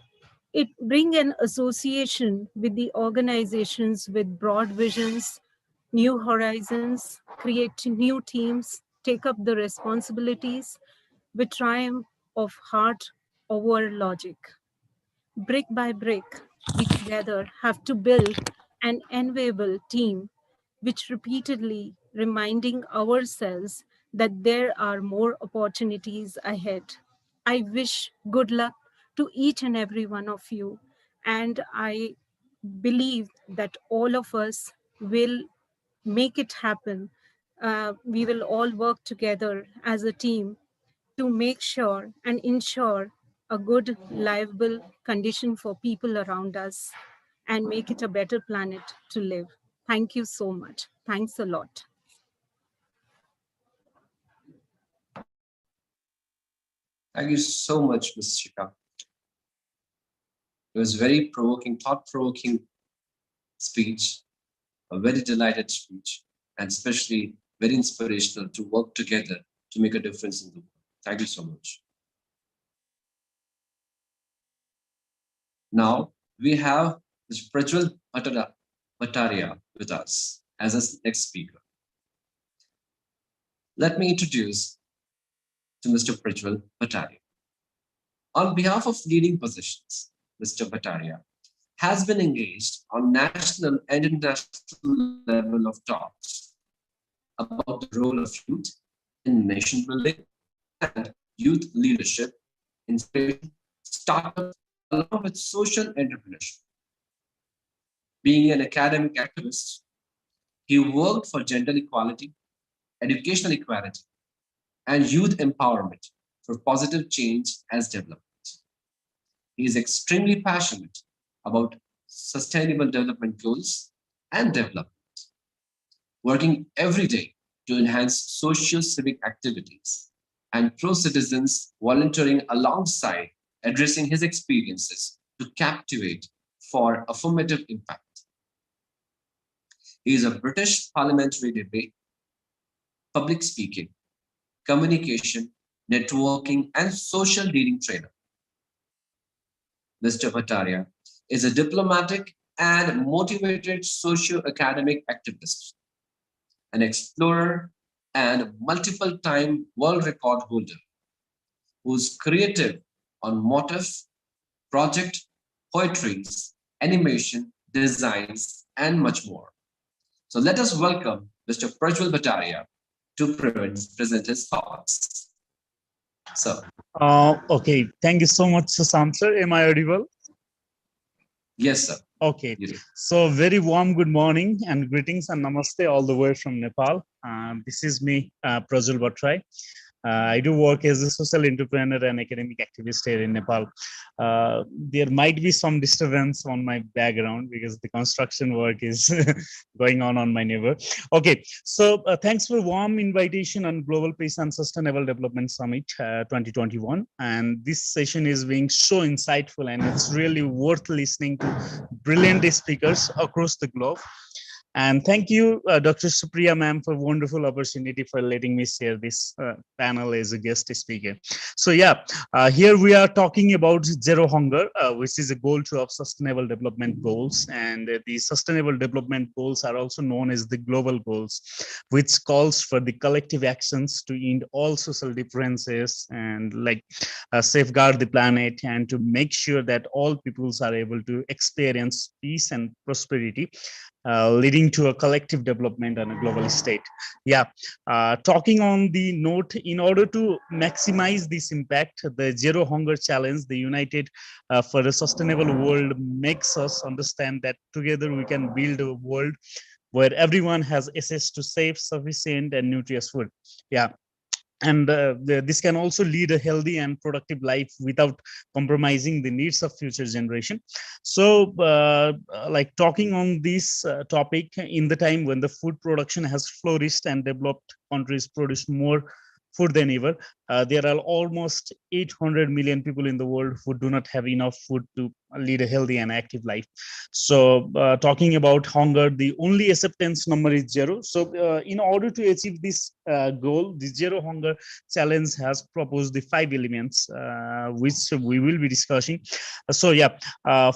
it bring an association with the organizations with broad visions, new horizons, create new teams, take up the responsibilities with triumph of heart over logic. Brick by brick, we together have to build an enviable team which repeatedly reminding ourselves that there are more opportunities ahead. I wish good luck to each and every one of you, and I believe that all of us will make it happen. We will all work together as a team to make sure and ensure a good, livable condition for people around us and make it a better planet to live. Thank you so much. Thanks a lot. Thank you so much, Ms. Shikha. It was very provoking, thought-provoking speech, a very delighted speech, and especially very inspirational to work together to make a difference in the world. Thank you so much. Now we have Mr. Prajwal Bhattaria with us as a next speaker. Let me introduce to Mr. Prajwal Bhattaria. On behalf of leading positions, Mr. Bhattaria has been engaged on national and international level of talks about the role of youth in nation building and youth leadership, inspiration, startups, along with social entrepreneurship. Being an academic activist, he worked for gender equality, educational equality, and youth empowerment for positive change as development. He is extremely passionate about sustainable development goals and development, working every day to enhance social civic activities and pro-citizens volunteering alongside addressing his experiences to captivate for affirmative impact. He is a British parliamentary debate, public speaking, communication, networking, and social leading trainer. Mr. Bhattaria is a diplomatic and motivated socio-academic activist, an explorer and multiple-time world record holder who's creative on motif, project, poetries, animation, designs, and much more. So let us welcome Mr. Prajwal Bhattaria to present his thoughts. So, okay, thank you so much, Sushant sir. Am I audible? Yes, sir. Okay, so very warm good morning and greetings and namaste all the way from Nepal. This is me, Prajwal Bhattaria. I do work as a social entrepreneur and academic activist here in Nepal. There might be some disturbance on my background because the construction work is going on my neighbor. Okay, so thanks for warm invitation on Global Peace and Sustainable Development Summit 2021. And this session is being so insightful and it's really worth listening to brilliant speakers across the globe. And thank you, Dr. Supriya ma'am, for wonderful opportunity for letting me share this panel as a guest speaker. So yeah, here we are talking about zero hunger, which is a goal of sustainable development goals. And the sustainable development goals are also known as the global goals, which calls for the collective actions to end all social differences and like safeguard the planet and to make sure that all peoples are able to experience peace and prosperity. Leading to a collective development on a global state. Yeah, talking on the note, in order to maximize this impact, the Zero Hunger Challenge, the United for a Sustainable World, makes us understand that together we can build a world where everyone has access to safe, sufficient, and nutritious food. Yeah. And this can also lead a healthy and productive life without compromising the needs of future generation. So like talking on this topic in the time when the food production has flourished and developed countries produce more food than ever, there are almost 800 million people in the world who do not have enough food to lead a healthy and active life. So talking about hunger, the only acceptance number is zero. So in order to achieve this goal, the Zero Hunger Challenge has proposed the 5 elements, which we will be discussing. So yeah,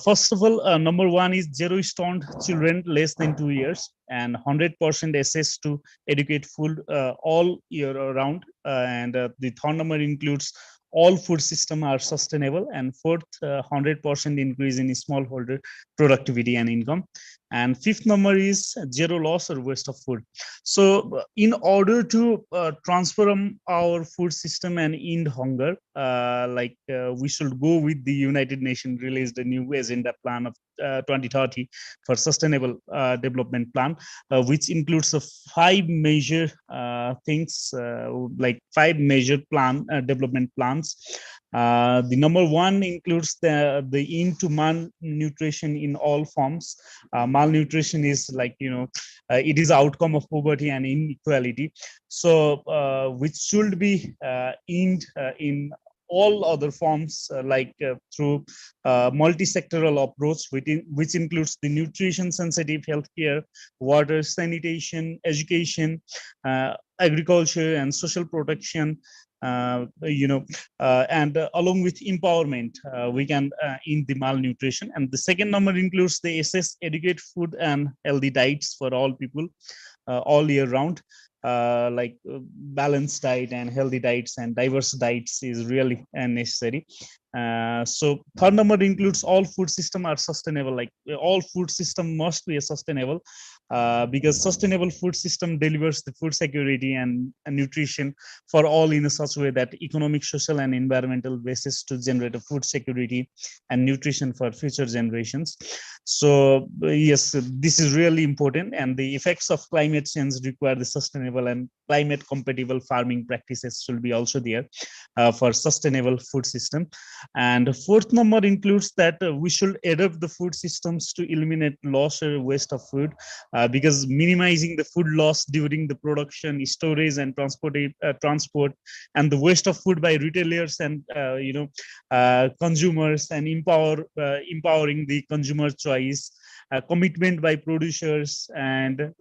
first of all, number 1 is zero stoned children less than 2 years and 100% access to adequate food all year round. And the third number includes all food systems are sustainable, and fourth, 100% increase in smallholder productivity and income. And fifth number is zero loss or waste of food. So in order to transform our food system and end hunger, we should go with the United Nations released a new agenda plan of 2030 for sustainable development plan, which includes five major things, like five major development plans. The number one includes the end to malnutrition in all forms. Malnutrition is it is outcome of poverty and inequality. So which should be end in all other forms, through multi-sectoral approach, which includes the nutrition sensitive healthcare, water, sanitation, education, agriculture, and social protection. And along with empowerment, we can end the malnutrition. And the second number includes the assess, educate food and healthy diets for all people all year round. Balanced diet and healthy diets and diverse diets is really necessary. So third number includes all food system are sustainable. Like all food system must be sustainable, because sustainable food system delivers the food security and nutrition for all in a such way that economic, social, and environmental basis to generate a food security and nutrition for future generations. So yes, this is really important, and the effects of climate change require the sustainable and climate compatible farming practices should be also there for sustainable food system. And fourth number includes that we should adapt the food systems to eliminate loss or waste of food, because minimizing the food loss during the production, storage, and transport, and the waste of food by retailers and consumers, and empowering the consumer choice, commitment by producers, and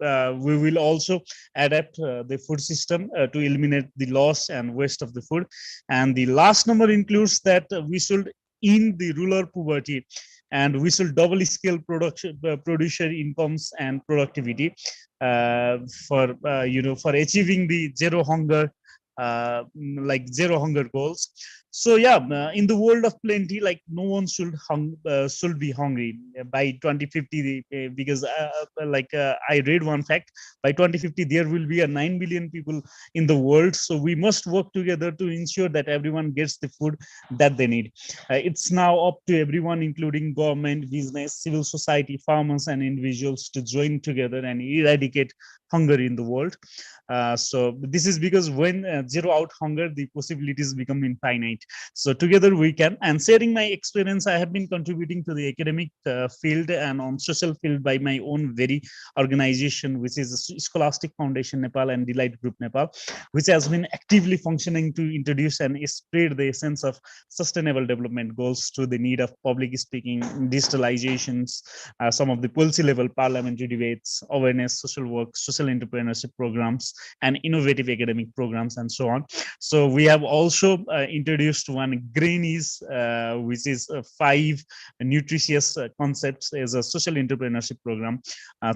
we will also adapt the food system to eliminate the loss and waste of the food. And the last number includes that we should end the rural poverty, and we should double scale producer incomes and productivity for achieving the zero hunger, zero hunger goals. So yeah, in the world of plenty, like no one should be hungry by 2050, because I read one fact: by 2050 there will be 9 billion people in the world. So we must work together to ensure that everyone gets the food that they need. It's now up to everyone, including government, business, civil society, farmers, and individuals, to join together and eradicate hunger in the world. So this is because when zero out hunger, the possibilities become infinite. So together we can. And sharing my experience, I have been contributing to the academic field and on social field by my own very organization, which is Scholastic Foundation Nepal and Delight Group Nepal, which has been actively functioning to introduce and spread the essence of sustainable development goals to the need of public speaking, digitalizations, some of the policy level parliamentary debates, awareness, social work, social entrepreneurship programs, and innovative academic programs, and so on. So we have also introduced one Greenies, which is 5 nutritious concepts as a social entrepreneurship program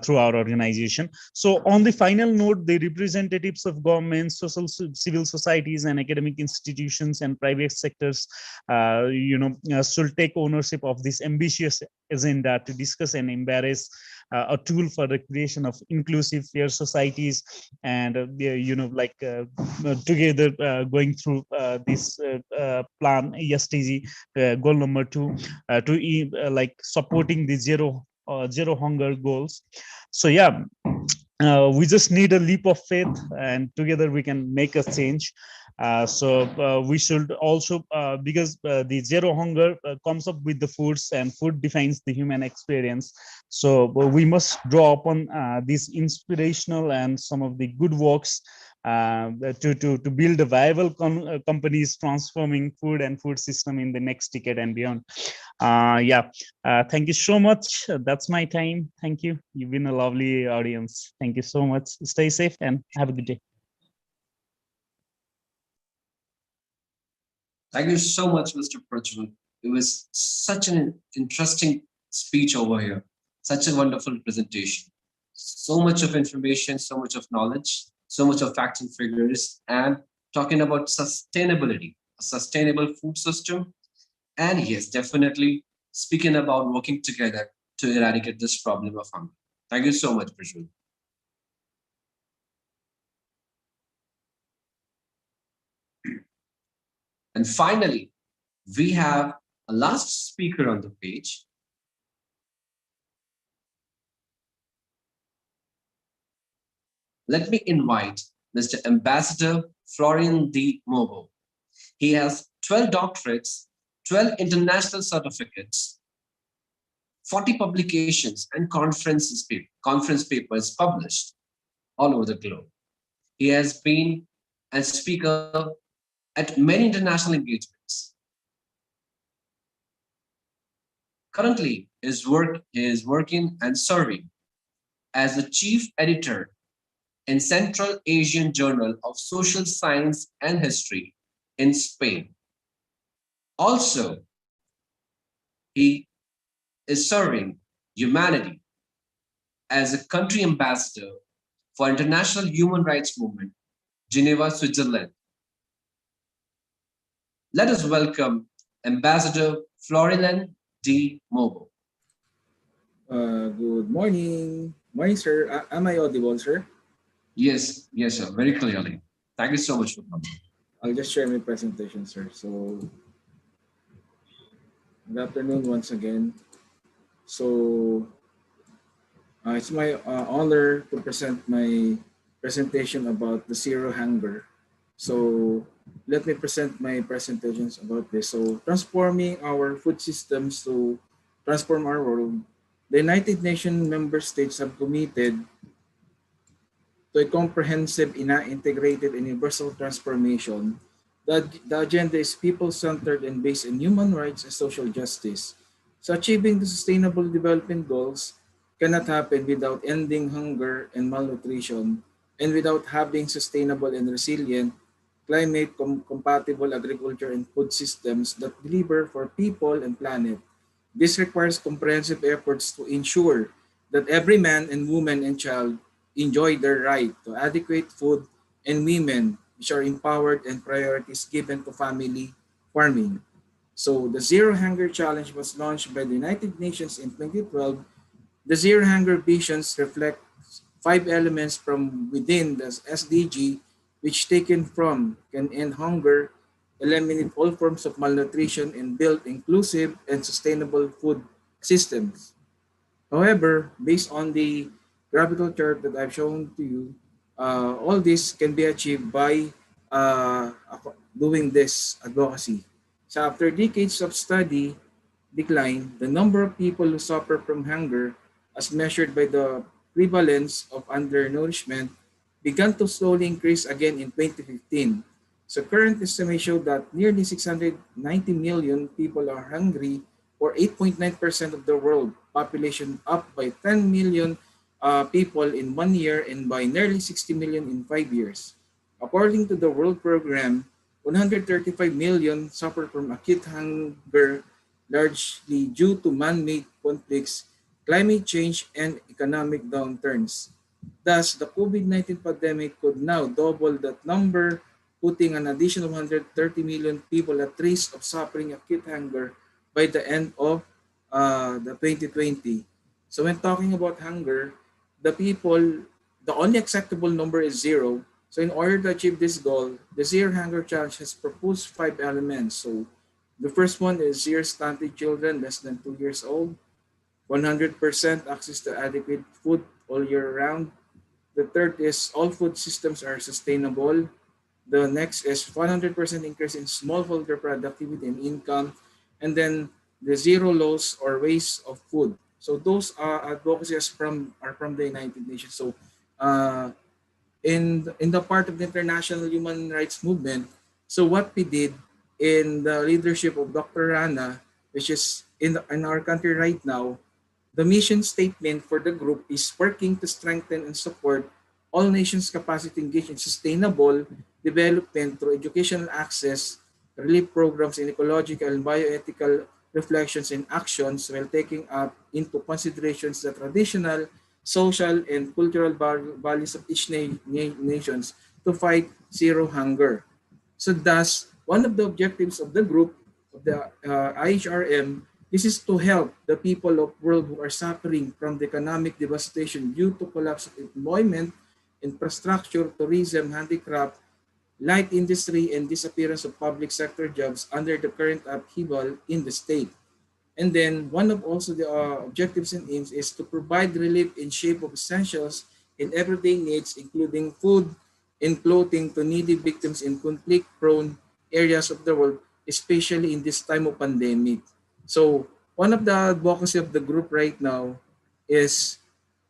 through our organization. So on the final note, the representatives of governments, civil societies, and academic institutions and private sectors should take ownership of this ambitious agenda to discuss and embrace a tool for the creation of inclusive, fair societies, and together going through this plan SDG goal number 2 to supporting the zero hunger goals. So yeah, we just need a leap of faith, and together we can make a change. We should also, because the zero hunger comes up with the foods, and food defines the human experience. So we must draw upon these inspirational and some of the good works to build a viable companies transforming food and food system in the next decade and beyond. Thank you so much. That's my time. Thank you. You've been a lovely audience. Thank you so much. Stay safe and have a good day. Thank you so much, Mr. Prajwal. It was such an interesting speech over here. Such a wonderful presentation. So much of information, so much of knowledge, so much of facts and figures, and talking about sustainability, a sustainable food system. And yes, definitely speaking about working together to eradicate this problem of hunger. Thank you so much, Prashul. And finally, we have a last speaker on the page. Let me invite Mr. Ambassador Florian D. Mobo. He has 12 doctorates, 12 international certificates, 40 publications and conference papers published all over the globe. He has been a speaker at many international engagements. Currently, he is working and serving as the chief editor in Central Asian Journal of Social Science and History in Spain. Also, he is serving humanity as a country ambassador for International Human Rights Movement, Geneva, Switzerland. Let us welcome Ambassador Florian D. Mobo. Good morning. Morning, sir. Am I audible, sir? Yes, sir. Very clearly. Thank you so much for coming. I'll just share my presentation, sir. So, good afternoon once again. So, it's my honor to present my presentation about the zero hunger. So, let me present my presentations about this. So, transforming our food systems to transform our world. The United Nations member states have committed to a comprehensive, integrated, and universal transformation. The agenda is people-centered and based on human rights and social justice. So achieving the Sustainable Development Goals cannot happen without ending hunger and malnutrition and without having sustainable and resilient climate-compatible agriculture and food systems that deliver for people and planet. This requires comprehensive efforts to ensure that every man and woman and child enjoy their right to adequate food and women which are empowered and priorities given to family farming. So the Zero Hunger Challenge was launched by the United Nations in 2012. The Zero Hunger Visions reflect 5 elements from within the SDG which taken from can end hunger, eliminate all forms of malnutrition, and build inclusive and sustainable food systems. However, based on the graphical chart that I've shown to you, all this can be achieved by doing this advocacy. So after decades of study decline, the number of people who suffer from hunger as measured by the prevalence of undernourishment began to slowly increase again in 2015. So current estimates show that nearly 690 million people are hungry, or 8.9% of the world population, up by 10 million people in 1 year and by nearly 60 million in 5 years. According to the World Program, 135 million suffer from acute hunger, largely due to man-made conflicts, climate change, and economic downturns. Thus, the COVID-19 pandemic could now double that number, putting an additional 130 million people at risk of suffering acute hunger by the end of the 2020. So when talking about hunger, the only acceptable number is zero. So in order to achieve this goal, the Zero Hunger Challenge has proposed 5 elements. So the first one is zero stunted children less than 2 years old, 100% access to adequate food all year round. The third is all food systems are sustainable. The next is 100% increase in smallholder productivity and income. And then the zero loss or waste of food. So those advocacies are from the United Nations. So in the part of the international human rights movement, so what we did in the leadership of Dr. Rana, which is in our country right now, the mission statement for the group is working to strengthen and support all nations' capacity engaged in sustainable development through educational access, relief programs, and ecological and bioethical reflections and actions while taking up into considerations the traditional, social, and cultural values of each nations to fight zero hunger. So thus, one of the objectives of the group, of the IHRM, This is to help the people of world who are suffering from the economic devastation due to collapse of employment, infrastructure, tourism, handicraft, light industry, and disappearance of public sector jobs under the current upheaval in the state. And then one of also the objectives and aims is to provide relief in shape of essentials in everyday needs, including food and clothing to needy victims in conflict-prone areas of the world, especially in this time of pandemic. So one of the advocacy of the group right now is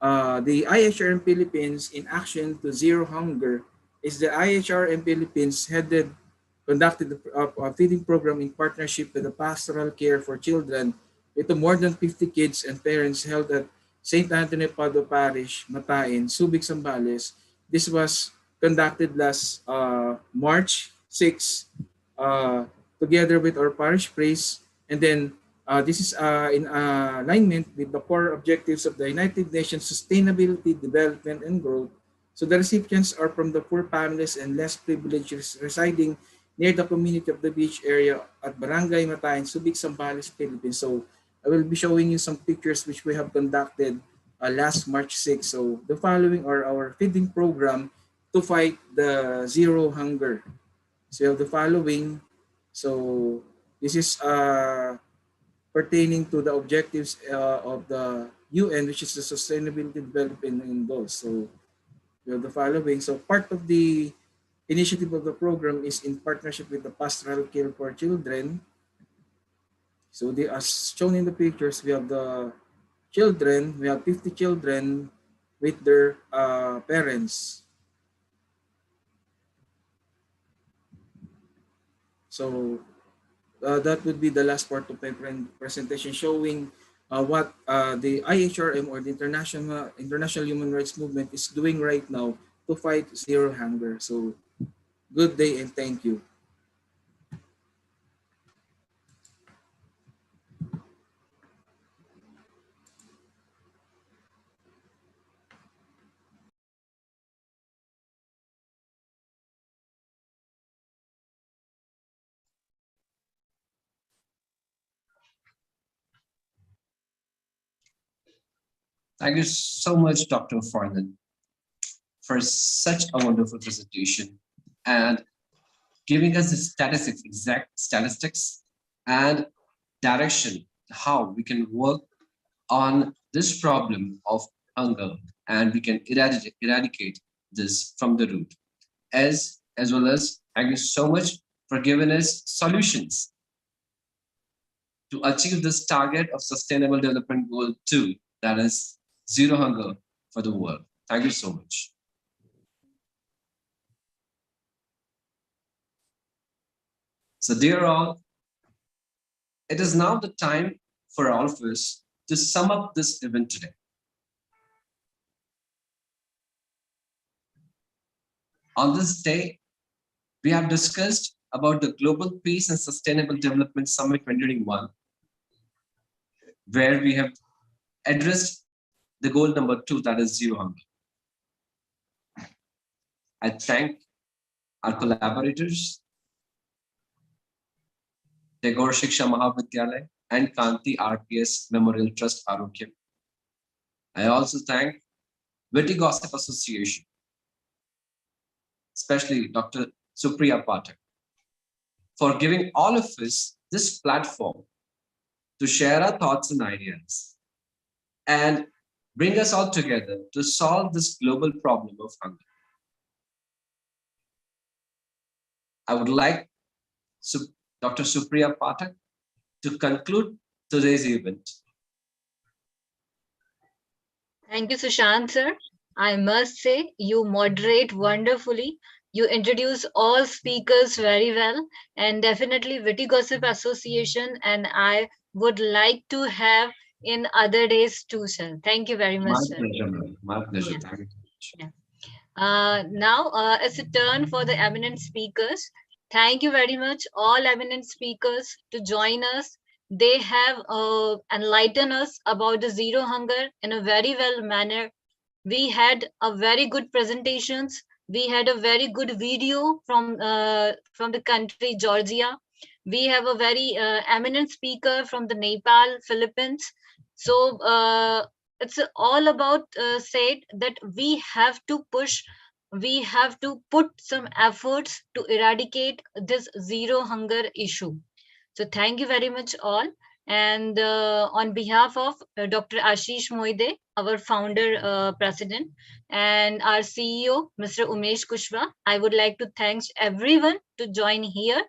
the IHRM Philippines in action to zero hunger is the IHRM Philippines headed conducted a feeding program in partnership with the Pastoral Care for Children with more than 50 kids and parents held at St. Anthony Padua Parish, Matain, Subic, Zambales. This was conducted last March 6 together with our parish priest. And then this is in alignment with the core objectives of the United Nations Sustainability, Development, and Growth. So the recipients are from the poor families and less privileged residing near the community of the beach area at Barangay Matayin, Subic, Zambales, Philippines. So I will be showing you some pictures which we have conducted last March 6. So the following are our feeding program to fight the zero hunger. So you have the following. So this is pertaining to the objectives of the UN, which is the Sustainability Development Goals. So you have the following. So part of the initiative of the program is in partnership with the Pastoral Care for Children. So they as shown in the pictures, we have the children, we have 50 children with their parents. So that would be the last part of my presentation showing what the IHRM or the International Human Rights Movement is doing right now to fight zero hunger. So good day and thank you. Thank you so much, Dr. Farnan, for such a wonderful presentation and giving us the statistics, exact statistics and direction how we can work on this problem of hunger and we can eradicate this from the root. As well as thank you so much for giving us solutions to achieve this target of Sustainable Development Goal 2, that is zero hunger for the world. Thank you so much. So dear all, it is now the time for all of us to sum up this event today. On this day, we have discussed about the Global Peace and Sustainable Development Summit 2021, where we have addressed the goal number 2, that is zero hunger. I thank our collaborators, Tagore Shiksha Mahavidyalaya and Kanti RPS Memorial Trust Arogyam. I also thank Witty Gossip Association, especially Dr. Supriya Pathak, for giving all of us this platform to share our thoughts and ideas and bring us all together to solve this global problem of hunger. I would like Dr. Supriya Pathak to conclude today's event. Thank you, Sushant, sir. I must say you moderate wonderfully. You introduce all speakers very well, and definitely Witty Gossip Association and I would like to have in other days too, sir. Thank you very much, My sir. pleasure, ma'am. My pleasure. Yeah. Thank you. Yeah. Now it's a turn for the eminent speakers. Thank you very much, all eminent speakers, to join us. They have enlightened us about the zero hunger in a very well manner. We had a very good presentations. We had a very good video from the country Georgia. We have a very eminent speaker from the Nepal, Philippines. So it's all about said that we have to push, we have to put some efforts to eradicate this zero hunger issue. So thank you very much all. And on behalf of Dr. Ashish Moide, our founder, president, and our CEO, Mr. Umesh Kushwa, I would like to thank everyone to join here.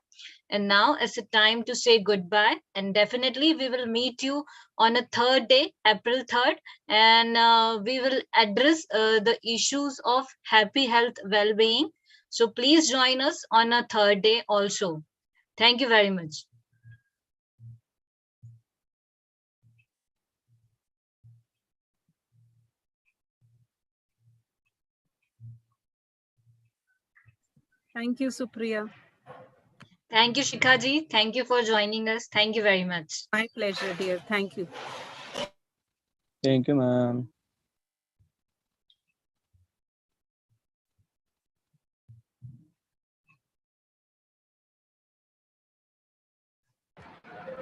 And now it's a time to say goodbye. And definitely we will meet you on a third day, April 3rd. And we will address the issues of happy health well-being. So please join us on a third day also. Thank you very much. Thank you, Supriya. Thank you, Shikhaji. Thank you for joining us. Thank you very much. My pleasure, dear. Thank you. Thank you, ma'am.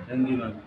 Thank you, ma'am.